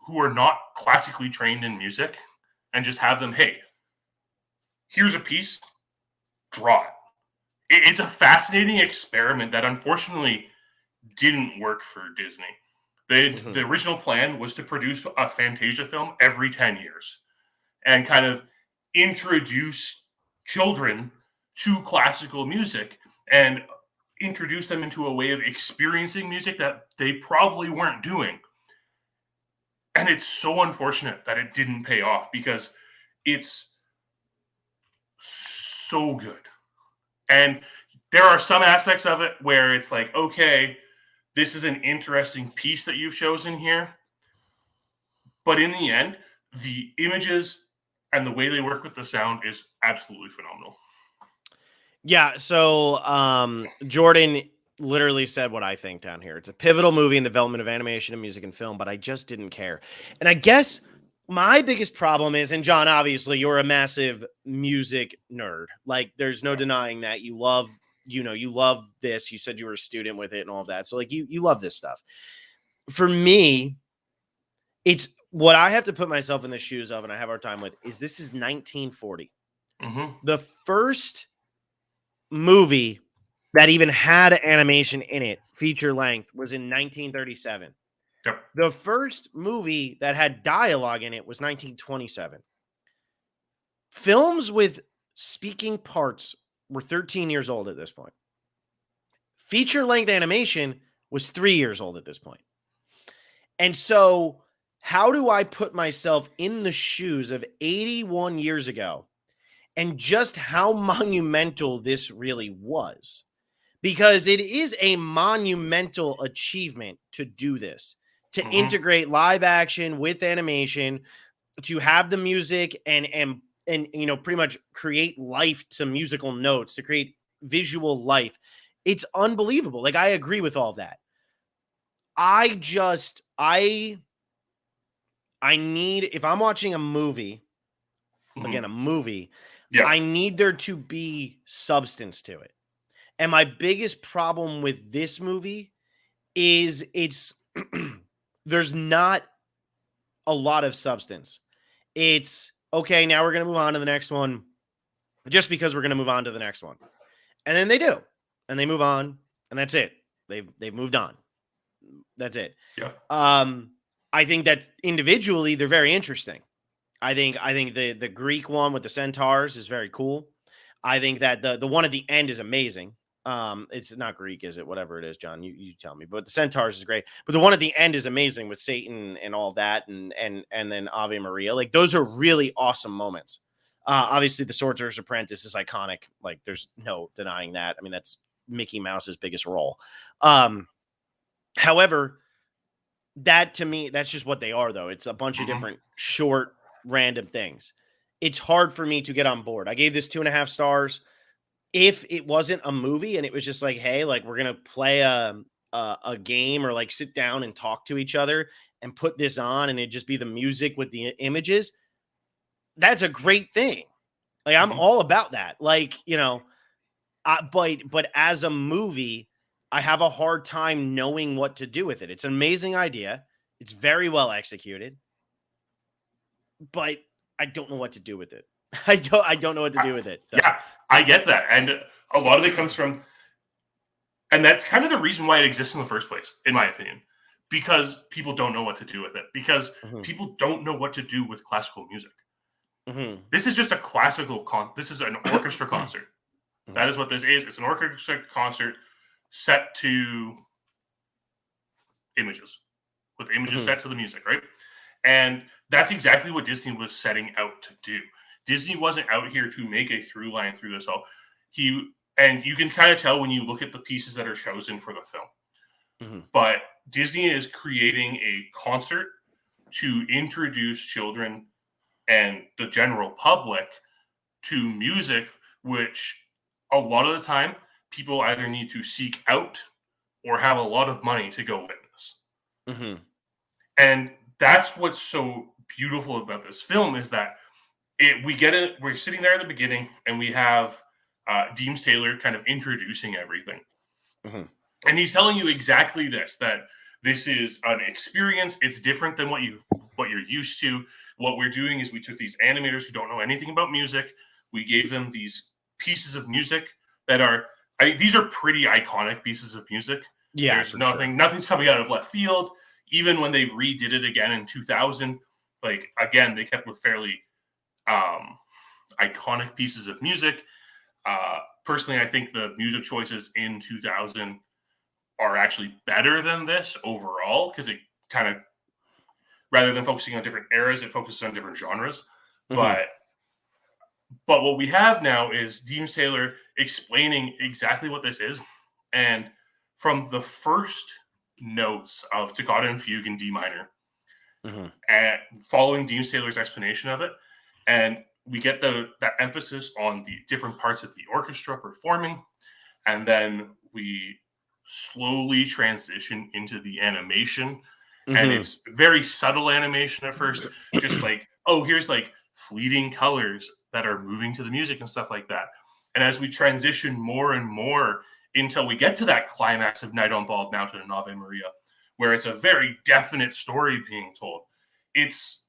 who are not classically trained in music and just have them, hey, here's a piece, draw it. It's a fascinating experiment that unfortunately didn't work for Disney. The original plan was to produce a Fantasia film every 10 years and kind of introduce children to classical music and introduce them into a way of experiencing music that they probably weren't doing. And it's so unfortunate that it didn't pay off because it's so good. And there are some aspects of it where it's like, okay, this is an interesting piece that you've chosen here. But in the end, the images and the way they work with the sound is absolutely phenomenal. Yeah, so Jordan literally said what I think down here. It's a pivotal movie in the development of animation and music and film, but I just didn't care. And I guess My biggest problem is, and John, obviously, you're a massive music nerd. Like, there's no denying that you love, you love this. You said you were a student with it and all of that. So, like, you love this stuff. For me, it's what I have to put myself in the shoes of, and I have our time with, is this is 1940. Mm-hmm. The first movie that even had animation in it, feature length, was in 1937. Yep. The first movie that had dialogue in it was 1927. Films with speaking parts were 13 years old at this point. Feature length animation was 3 years old at this point. And so, how do I put myself in the shoes of 81 years ago and just how monumental this really was? Because it is a monumental achievement to do this, to integrate live action with animation, to have the music and pretty much create life to musical notes, to create visual life. It's unbelievable. Like, I agree with all of that. I need, if I'm watching a movie, again, a movie, I need there to be substance to it. And my biggest problem with this movie is there's not a lot of substance. It's okay, now we're going to move on to the next one just because we're going to move on to the next one. And then they do. And they move on, and that's it. They've moved on. That's it. Yeah. I think that individually they're very interesting. I think the Greek one with the centaurs is very cool. I think that the one at the end is amazing. It's not Greek, is it? Whatever it is, John, you tell me. But the centaurs is great. But the one at the end is amazing with Satan and all that, and then Ave Maria. Like, those are really awesome moments. Obviously, the Sorcerer's Apprentice is iconic. Like, there's no denying that. I mean, that's Mickey Mouse's biggest role. However, that to me, that's just what they are, though. It's a bunch of different short, random things. It's hard for me to get on board. I gave this 2.5 stars. If it wasn't a movie and it was just like, hey, like, we're gonna play a game, or like sit down and talk to each other and put this on, and it just be the music with the images, that's a great thing. Like, I'm all about that. Like, but as a movie, I have a hard time knowing what to do with it. It's an amazing idea. It's very well executed, but I don't know what to do with it. I don't know what to do with it. So. Yeah, I get that. And a lot of it comes from, and that's kind of the reason why it exists in the first place, in my opinion, because people don't know what to do with it, because people don't know what to do with classical music. This is just a classical this is an orchestra concert. That is what this is. It's an orchestra concert set to images, with images set to the music, right? And that's exactly what Disney was setting out to do. Disney wasn't out here to make a through line through this all. And you can kind of tell when you look at the pieces that are chosen for the film. But Disney is creating a concert to introduce children and the general public to music, which a lot of the time people either need to seek out or have a lot of money to go witness. And that's what's so beautiful about this film, is that we're sitting there at the beginning, and we have Deems Taylor kind of introducing everything. And he's telling you exactly this, that this is an experience. It's different than what you're used to. What we're doing is we took these animators who don't know anything about music. We gave them these pieces of music that are, these are pretty iconic pieces of music. Yeah, there's nothing's coming out of left field. Even when they redid it again in 2000, like, again, they kept with fairly iconic pieces of music. Personally, I think the music choices in 2000 are actually better than this overall, because it kind of, rather than focusing on different eras, it focuses on different genres. But what we have now is Deems Taylor explaining exactly what this is, and from the first notes of Toccata and Fugue in D minor, and following Deems Taylor's explanation of it, and we get that emphasis on the different parts of the orchestra performing, and then we slowly transition into the animation And Mhm. it's very subtle animation at first, just like, oh, here's like fleeting colors that are moving to the music and stuff like that. And as we transition more and more until we get to that climax of Night on Bald Mountain and Ave Maria, where it's a very definite story being told, it's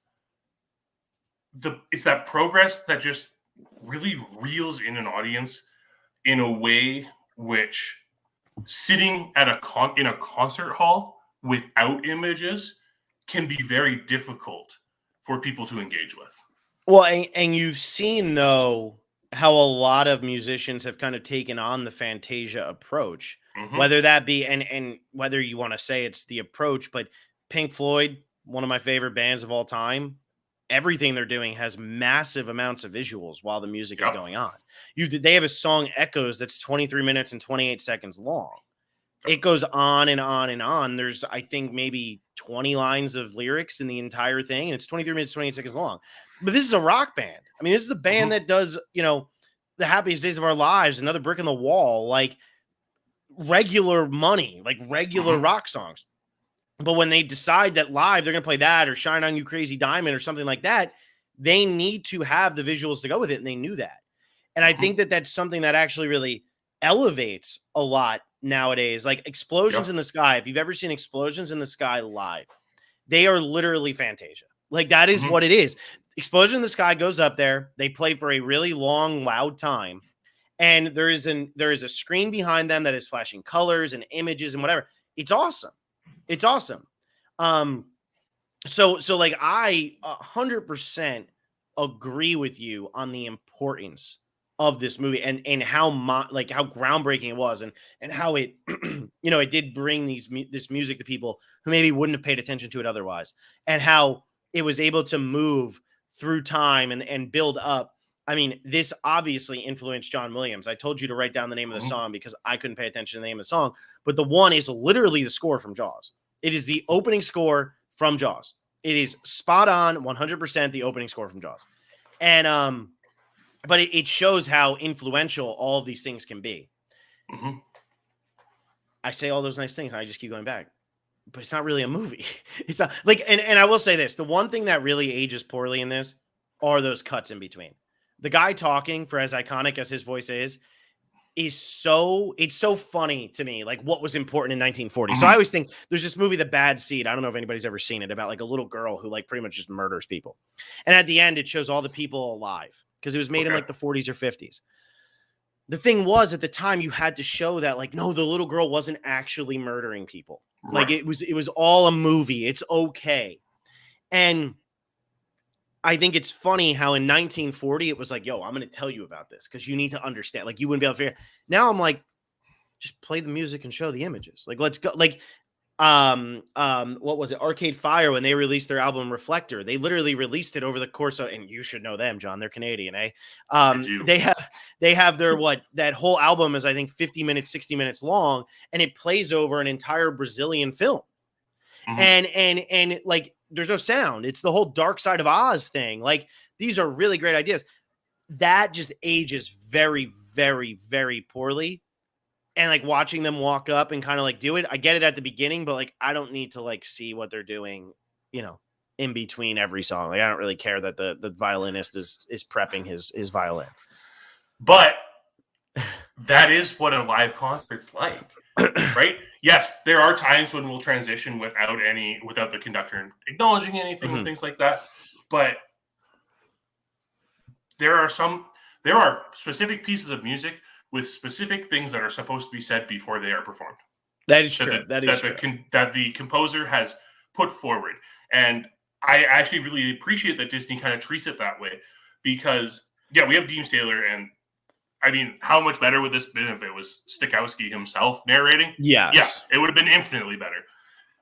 it's that progress that just really reels in an audience in a way which sitting at in a concert hall without images can be very difficult for people to engage with. Well, and you've seen, though, how a lot of musicians have kind of taken on the Fantasia approach, Mhm. whether that be and whether you wanna say it's the approach, but Pink Floyd, one of my favorite bands of all time, everything they're doing has massive amounts of visuals while the music is Yep. going on. They have a song, Echoes, that's 23 minutes and 28 seconds long. It goes on and on and on. There's, I think, maybe 20 lines of lyrics in the entire thing, and it's 23 minutes, 28 seconds long. But this is a rock band. I mean, this is the band Mhm. that does, The Happiest Days of Our Lives, Another Brick in the Wall, like regular money, like regular Mhm. rock songs. But when they decide that live they're going to play that or Shine on You Crazy Diamond or something like that, they need to have the visuals to go with it, and they knew that. And I Mhm. think that that's something that actually really elevates a lot nowadays. Like explosions Yep. in the sky. If you've ever seen explosions in the sky live, they are literally Fantasia. Like that is Mhm. what it is. Explosion in the sky goes up there. They play for a really long, loud time, and there is a screen behind them that is flashing colors and images and whatever. It's awesome. It's awesome. Um, so like I 100% agree with you on the importance of this movie and how like how groundbreaking it was and how it it did bring this music to people who maybe wouldn't have paid attention to it otherwise, and how it was able to move through time and build up. I mean, this obviously influenced John Williams. I told you to write down the name of the Mhm. song because I couldn't pay attention to the name of the song, but the one is literally the score from Jaws. It is the opening score from Jaws. It is spot on 100% the opening score from Jaws. And but it shows how influential all of these things can be. Mhm. I say all those nice things and I just keep going back. But it's not really a movie. It's not like and I will say this, the one thing that really ages poorly in this are those cuts in between. The guy talking, for as iconic as his voice is so it's so funny to me, like what was important in 1940. So I Mhm. always think there's this movie, The Bad Seed. I don't know if anybody's ever seen it, about like a little girl who like pretty much just murders people. And at the end, it shows all the people alive because it was made in Okay. like the 40s or 50s. The thing was, at the time, you had to show that like, no, the little girl wasn't actually murdering people. Like Right. it was all a movie. It's okay. And I think it's funny how in 1940 it was like, yo, I'm going to tell you about this because you need to understand. Like you wouldn't be able to figure. Now I'm like, just play the music and show the images. Like let's go. Like what was it? Arcade Fire, when they released their album Reflector, they literally released it over the course of, and you should know them, John, they're Canadian, eh? I do. They have their that whole album is I think 50 minutes, 60 minutes long, and it plays over an entire Brazilian film. Mhm. And like there's no sound. It's the whole Dark Side of Oz thing. Like these are really great ideas. That just ages very, very, very poorly. And like watching them walk up and kind of like do it, I get it at the beginning, but like I don't need to like see what they're doing, in between every song. Like I don't really care that the violinist is prepping his violin. But that is what a live concert's like, right? Yes, there are times when we'll transition without the conductor acknowledging anything and Mhm. things like that. But there are there are specific pieces of music with specific things that are supposed to be said before they are performed. That is That true. That is true. that the composer has put forward. And I actually really appreciate that Disney kind of treats it that way, because yeah, we have Dean Taylor, and I mean, how much better would this been if it was Stokowski himself narrating? Yeah, Yes. it would have been infinitely better.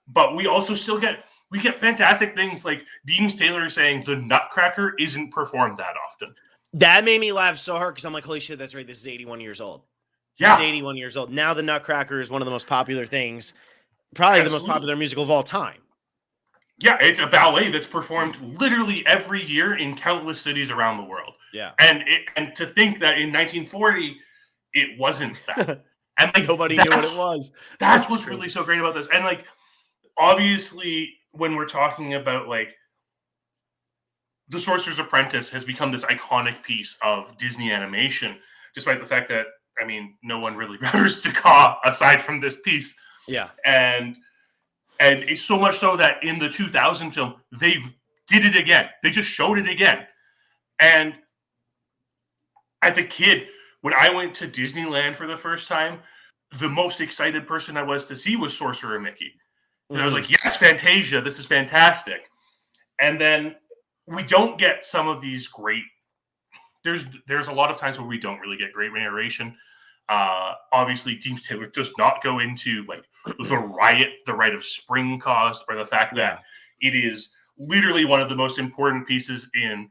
But we also still get fantastic things like Dean Taylor saying the Nutcracker isn't performed that often. That made me laugh so hard because I'm like, holy shit, that's right. This is 81 years old. This is Yeah, 81 years old. Now the Nutcracker is one of the most popular things, probably the most absolutely. popular musical of all time. Yeah, it's a ballet that's performed literally every year in countless cities around the world. Yeah. And to think that in 1940 it wasn't that. And like Nobody knew what it was. that's That's what's really crazy. so great about this. And like obviously when we're talking about like The Sorcerer's Apprentice has become this iconic piece of Disney animation, despite the fact that, I mean, no one really remembers Taka aside from this piece. Yeah. And it's so much so that in the 2000 film, they did it again. They just showed it again. And as a kid, when I went to Disneyland for the first time, the most excited person I was to see was Sorcerer Mickey. And I was like, yes, Fantasia, this is fantastic. And then we don't get some of these great. There's a lot of times where we don't really get great narration. Obviously, James Taylor does not go into like the rite of spring caused by the fact that it is literally one of the most important pieces in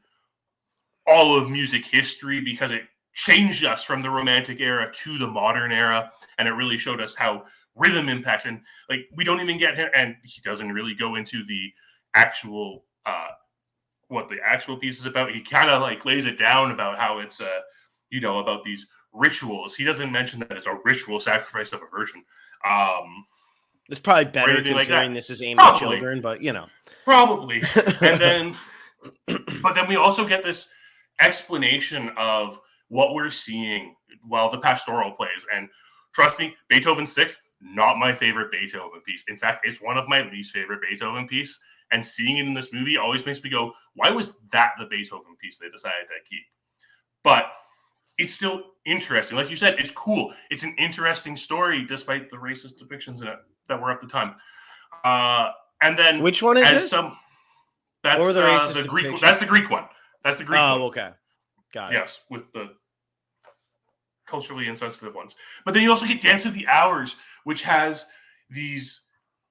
all of music history, because it changed us from the Romantic era to the modern era, and it really showed us how rhythm impacts. And like, we don't even get him, and he doesn't really go into the actual what the actual piece is about. He kind of like lays it down about how it's about these rituals. He doesn't mention that it's a ritual sacrifice of a virgin. It's probably better considering like this is aimed at children, but probably. And then but then we also get this explanation of what we're seeing while the pastoral plays. And trust me, Beethoven's Sixth, not my favorite Beethoven piece. In fact, it's one of my least favorite Beethoven piece. And seeing it in this movie always makes me go, why was that the Beethoven piece they decided to keep? But it's still interesting. Like you said, it's cool. It's an interesting story, despite the racist depictions in it that were at the time. And then which one is this? That's the Greek one. That's the Greek one. That's the Greek one. Oh, okay. Got it. Yes, with the culturally insensitive ones. But then you also get Dance of the Hours, which has these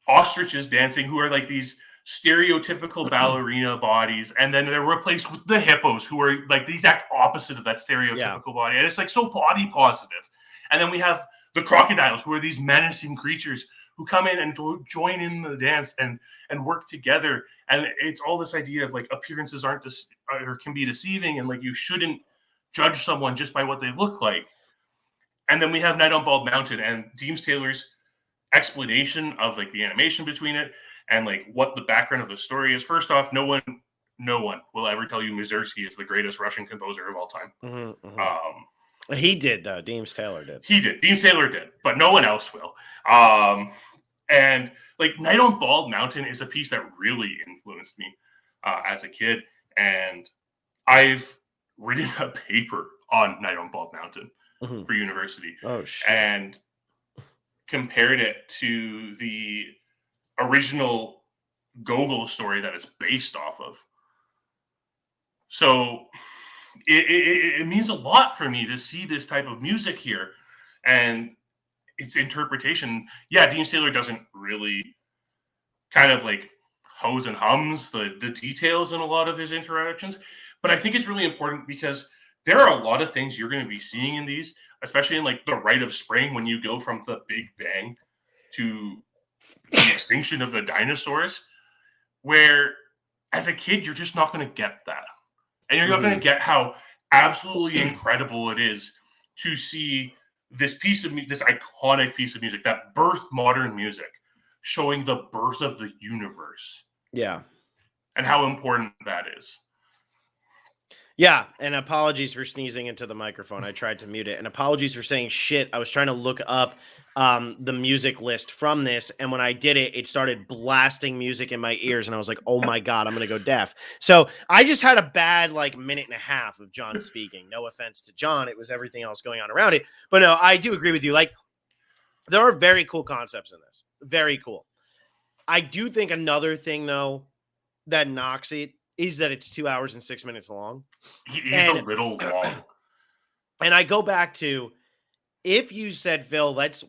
ostriches dancing who are like these stereotypical ballerina bodies, and then they're replaced with the hippos, who are like the exact opposite of that stereotypical body. And it's like so body positive. And then we have the crocodiles, who are these menacing creatures who come in and join in the dance and work together. And it's all this idea of like appearances or can be deceiving, and like you shouldn't judge someone just by what they look like. And then we have Night on Bald Mountain and James Taylor's explanation of like the animation between it and like what the background of the story is. First off, no one will ever tell you Mussorgsky is the greatest Russian composer of all time. He did, though. James Taylor did. He did. James Taylor did, but no one else will. And like Night on Bald Mountain is a piece that really influenced me as a kid. And I've written a paper on Night on Bald Mountain for university. Oh, shit. And compared it to the original Gogol story that it's based off of. So it means a lot for me to see this type of music here and its interpretation. Yeah, James Taylor doesn't really kind of like hose and hums the details in a lot of his interactions, but I think it's really important because there are a lot of things you're going to be seeing in these, especially in like the Rite of Spring, when you go from the Big Bang to the extinction of the dinosaurs, where as a kid you're just not going to get that, and you're not going to get how absolutely incredible it is to see this piece of this iconic piece of music that birthed modern music, showing the birth of the universe. Yeah, and how important that is. Yeah, and apologies for sneezing into the microphone. I tried to mute it. And apologies for saying shit. I was trying to look up the music list from this, and when I did it, it started blasting music in my ears, and I was like, oh my God, I'm going to go deaf. So I just had a bad, like, minute and a half of John speaking. No offense to John. It was everything else going on around it. But no, I do agree with you. Like, there are very cool concepts in this. Very cool. I do think another thing, though, that knocks it is that it's 2 hours and 6 minutes long. It is a little long. And I go back to, if you said, Phil, let's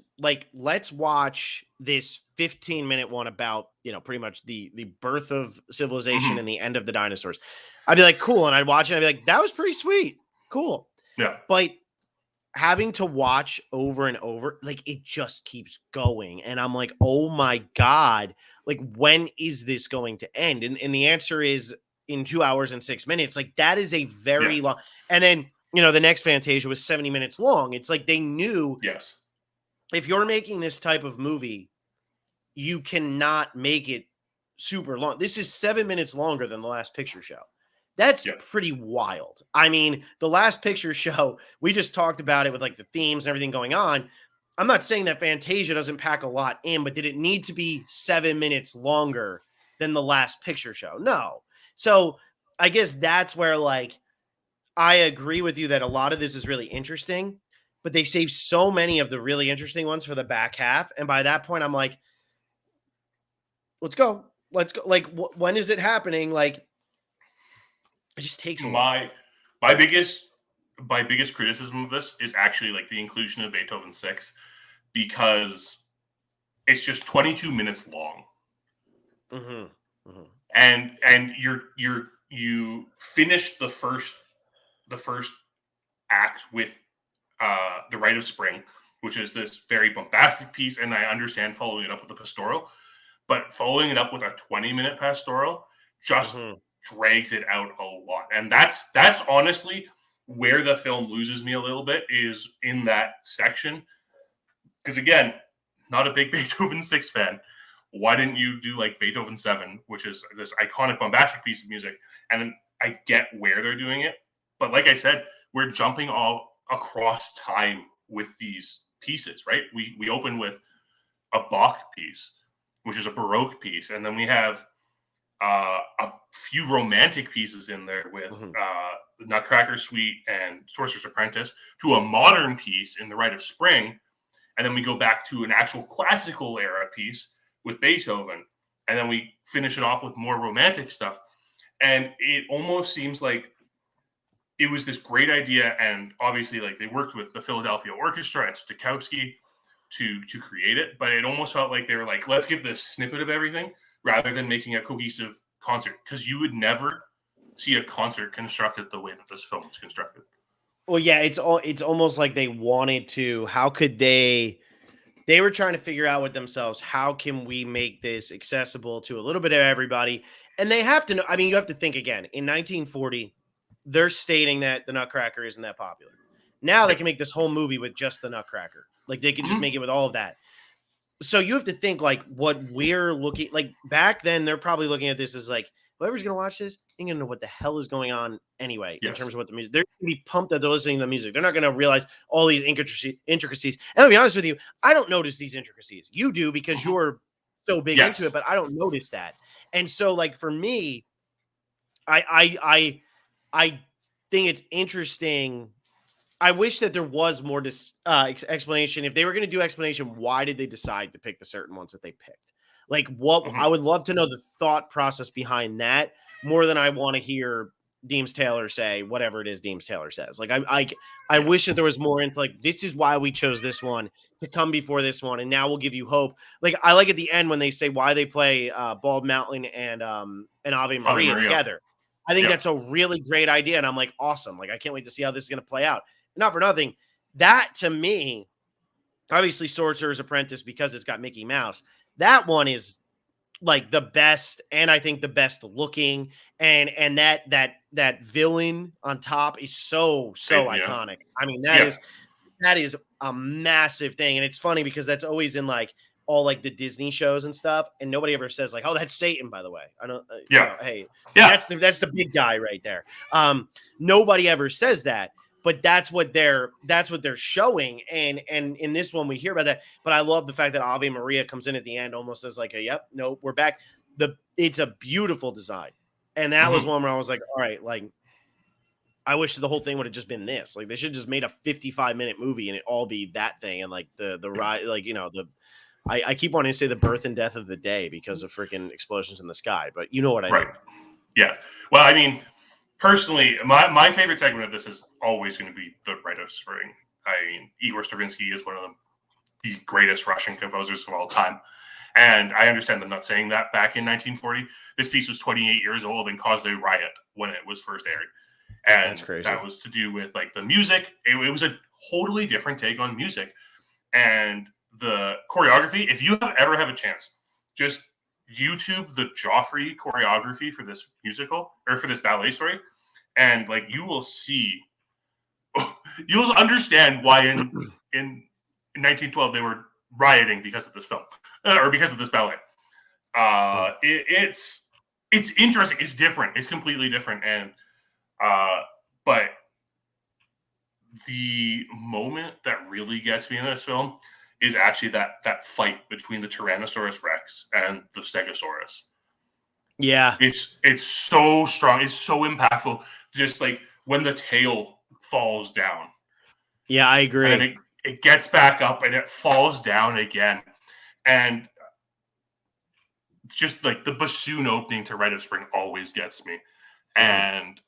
watch this 15-minute one about, pretty much the birth of civilization and the end of the dinosaurs, I'd be like, cool. And I'd watch it and I'd be like, that was pretty sweet. Cool. Yeah. But having to watch over and over, like, it just keeps going. And I'm like, oh my God, like, when is this going to end? And the answer is in 2 hours and 6 minutes. Like, that is a very long. And then, the next Fantasia was 70 minutes long. It's like they knew, yes, if you're making this type of movie, you cannot make it super long. This is 7 minutes longer than The Last Picture Show. That's pretty wild. I mean, The Last Picture Show, we just talked about it with like the themes and everything going on. I'm not saying that Fantasia doesn't pack a lot in, but did it need to be 7 minutes longer than The Last Picture Show? No. So I guess that's where, like, I agree with you that a lot of this is really interesting, but they save so many of the really interesting ones for the back half. And by that point, I'm like, let's go. Let's go. Like, when is it happening? Like, it just takes a while. My biggest criticism of this is actually like the inclusion of Beethoven 6, because it's just 22 minutes long. And you finish the first act with The Rite of Spring, which is this very bombastic piece, and I understand following it up with a pastoral, but following it up with a 20-minute pastoral just drags it out a lot. And that's honestly where the film loses me a little bit, is in that section. Because again, not a big Beethoven 6 fan. Why didn't you do like Beethoven 7, which is this iconic bombastic piece of music? And then I get where they're doing it, but like I said, we're jumping all across time with these pieces, right? We open with a Bach piece, which is a Baroque piece, and then we have a few romantic pieces in there with the Nutcracker Suite and Sorcerer's Apprentice, to a modern piece in The Rite of Spring, and then we go back to an actual classical era piece with Beethoven, and then we finish it off with more romantic stuff. And it almost seems like it was this great idea, and obviously like they worked with the Philadelphia Orchestra and Stokowski to create it, but it almost felt like they were like, let's give this snippet of everything rather than making a cohesive concert, because you would never see a concert constructed the way that this film was constructed. Well, yeah, it's almost like they wanted to, how could they were trying to figure out with themselves, how can we make this accessible to a little bit of everybody? And they have to know, I mean, you have to think again, in 1940, they're stating that the Nutcracker isn't that popular. Now they can make this whole movie with just the Nutcracker. Like they can just make it with all of that. So you have to think like what we're looking like back then. They're probably looking at this as like, whoever's going to watch this ain't going to know what the hell is going on anyway, in terms of what the music, they're going to be pumped that they're listening to the music. They're not going to realize all these intricacies. And I'll be honest with you, I don't notice these intricacies. You do, because you're so big into it, but I don't notice that. And so like, for me, I think it's interesting. I wish that there was more explanation. If they were going to do explanation, why did they decide to pick the certain ones that they picked? Like what I would love to know the thought process behind that, more than I want to hear Deems Taylor say whatever it is Deems Taylor says. Like I wish that there was more into like, this is why we chose this one to come before this one, and now we'll give you hope. Like I like at the end when they say why they play Bald Mountain and Ave Maria together. I think that's a really great idea, and I'm like, awesome. Like I can't wait to see how this is going to play out. Not for nothing, that to me, obviously Sorcerer's Apprentice, because it's got Mickey Mouse. That one is like the best, and I think the best looking, and that villain on top is so iconic. I mean, that is a massive thing, and it's funny because that's always in like all like the Disney shows and stuff, and nobody ever says like, oh, that's Satan, by the way. I don't you know, hey, that's the big guy right there. Nobody ever says that. But that's what they're showing, and in this one we hear about that. But I love the fact that Ave Maria comes in at the end almost as like we're back. It's a beautiful design, and that was one where I was like, all right, like I wish the whole thing would have just been this. Like they should have just made a 55-minute movie and it all be that thing, and like the ride, like I keep wanting to say the birth and death of the day because of freaking explosions in the sky, but you know what I mean. Yes. Well, I mean, personally, my favorite segment of this is always going to be The Rite of Spring. I mean, Igor Stravinsky is one of the greatest Russian composers of all time. And I understand them not saying that back in 1940. This piece was 28 years old and caused a riot when it was first aired. And that's crazy. That was to do with like the music. It was a totally different take on music. And the choreography, if you ever have a chance, just YouTube the Joffrey choreography for this musical, or for this ballet story, and like you will see, you'll understand why in 1912 they were rioting because of this film, or because of this ballet. It's interesting. It's different. It's completely different. And but the moment that really gets me in this film is actually that fight between the Tyrannosaurus Rex and the Stegosaurus. Yeah. It's so strong. It's so impactful. Just like when the tail falls down. Yeah, I agree. And then it gets back up and it falls down again. And just like the bassoon opening to Rite of Spring always gets me. And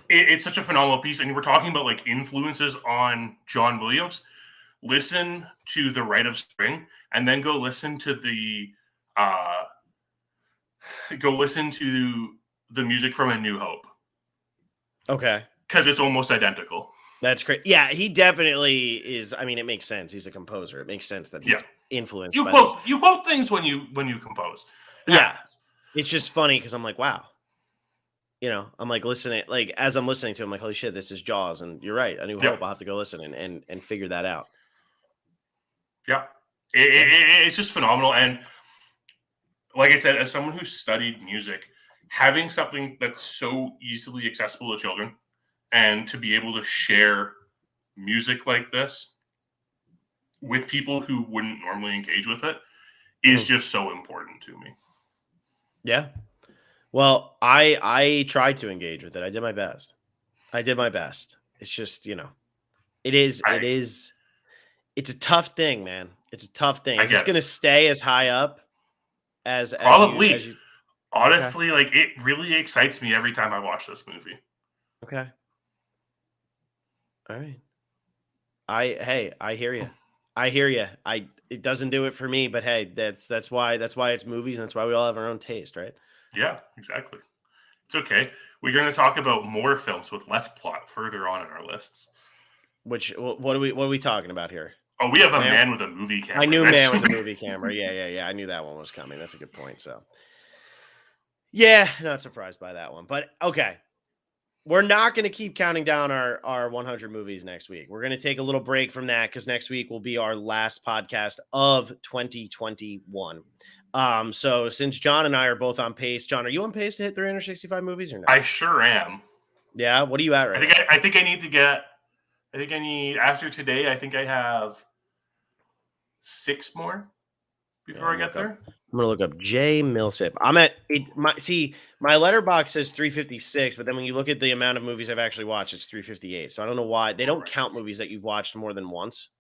it's such a phenomenal piece. And we're talking about like influences on John Williams. Listen to the Rite of Spring and then go listen to the music from A New Hope. Okay. Because it's almost identical. That's great. Yeah, he definitely is. I mean, it makes sense. He's a composer. It makes sense that he's influenced. You quote things when you compose. Yeah, it's just funny because I'm like, wow. You know, I'm like listening. Like as I'm listening to him, like, holy shit, this is Jaws, and you're right. A New Hope. I'll have to go listen and figure that out. Yeah, it's just phenomenal. And like I said, as someone who studied music, having something that's so easily accessible to children. And to be able to share music like this with people who wouldn't normally engage with it is just so important to me. Yeah. Well, I tried to engage with it. I did my best. It's just, you know, it's a tough thing, man. It's a tough thing. Is this going to stay as high up as probably? as you... Honestly, like it really excites me every time I watch this movie. Okay. All right. I hear you. It doesn't do it for me, but hey, that's why it's movies, and that's why we all have our own taste, right? Yeah, exactly. It's okay. We're going to talk about more films with less plot further on in our lists. What are we talking about here? Oh, we have a man with a movie camera. I knew Man with a movie camera. Yeah. I knew that one was coming. That's a good point. So, yeah, not surprised by that one. But okay. We're not going to keep counting down our 100 movies next week. We're going to take a little break from that because next week will be our last podcast of 2021. So since John and I are both on pace, John, are you on pace to hit 365 movies or not? I sure am. Yeah. What are you at right now? I think after today, I think I have 6 more before I get there. I'm gonna look up Jay Millsap. I'm at my letterbox says 356, but then when you look at the amount of movies I've actually watched, it's 358. So I don't know why they don't count movies that you've watched more than once.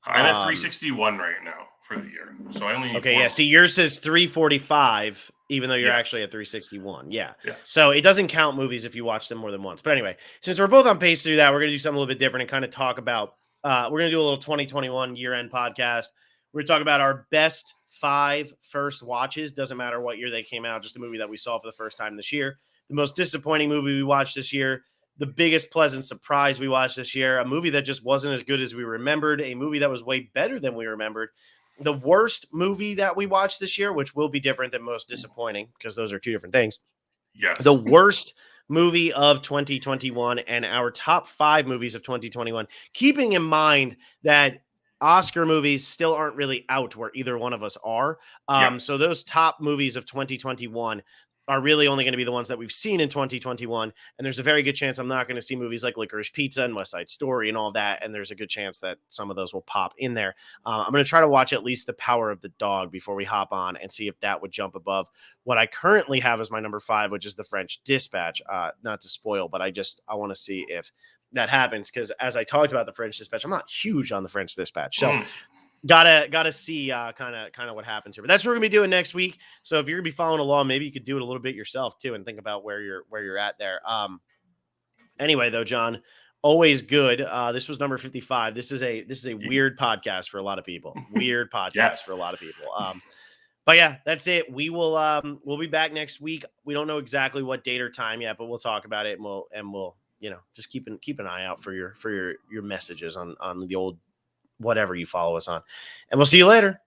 I'm at 361 right now for the year, so I only need 4 more. See, yours says 345, even though you're actually at 361. Yeah, so it doesn't count movies if you watch them more than once. But anyway, since we're both on pace to do that, we're gonna do something a little bit different and kind of talk about. We're gonna do a little 2021 year-end podcast. We're gonna talk about our best 5 first watches. Doesn't matter what year they came out, just a movie that we saw for the first time this year. The most disappointing movie we watched this year. The biggest pleasant surprise we watched this year. A movie that just wasn't as good as we remembered. A movie that was way better than we remembered. The worst movie that we watched this year, which will be different than most disappointing because those are 2 different things. Yes. The worst movie of 2021 and our top 5 movies of 2021. Keeping in mind that Oscar movies still aren't really out where either one of us are. So those top movies of 2021 are really only going to be the ones that we've seen in 2021. And there's a very good chance I'm not going to see movies like Licorice Pizza and West Side Story and all that. And there's a good chance that some of those will pop in there. I'm going to try to watch at least The Power of the Dog before we hop on and see if that would jump above what I currently have as my number 5, which is The French Dispatch. Not to spoil, but I want to see if that happens, because as I talked about The French Dispatch, I'm not huge on The French Dispatch. So gotta see kind of what happens here. But that's what we're gonna be doing next week. So if you're gonna be following along, maybe you could do it a little bit yourself too and think about where you're at there. Anyway, though, John, always good. This was number 55. This is a weird podcast for a lot of people. Weird podcast for a lot of people. But yeah, that's it. We'll be back next week. We don't know exactly what date or time yet, but we'll talk about it and we'll just keep an eye out for your messages on the old whatever you follow us on. And we'll see you later.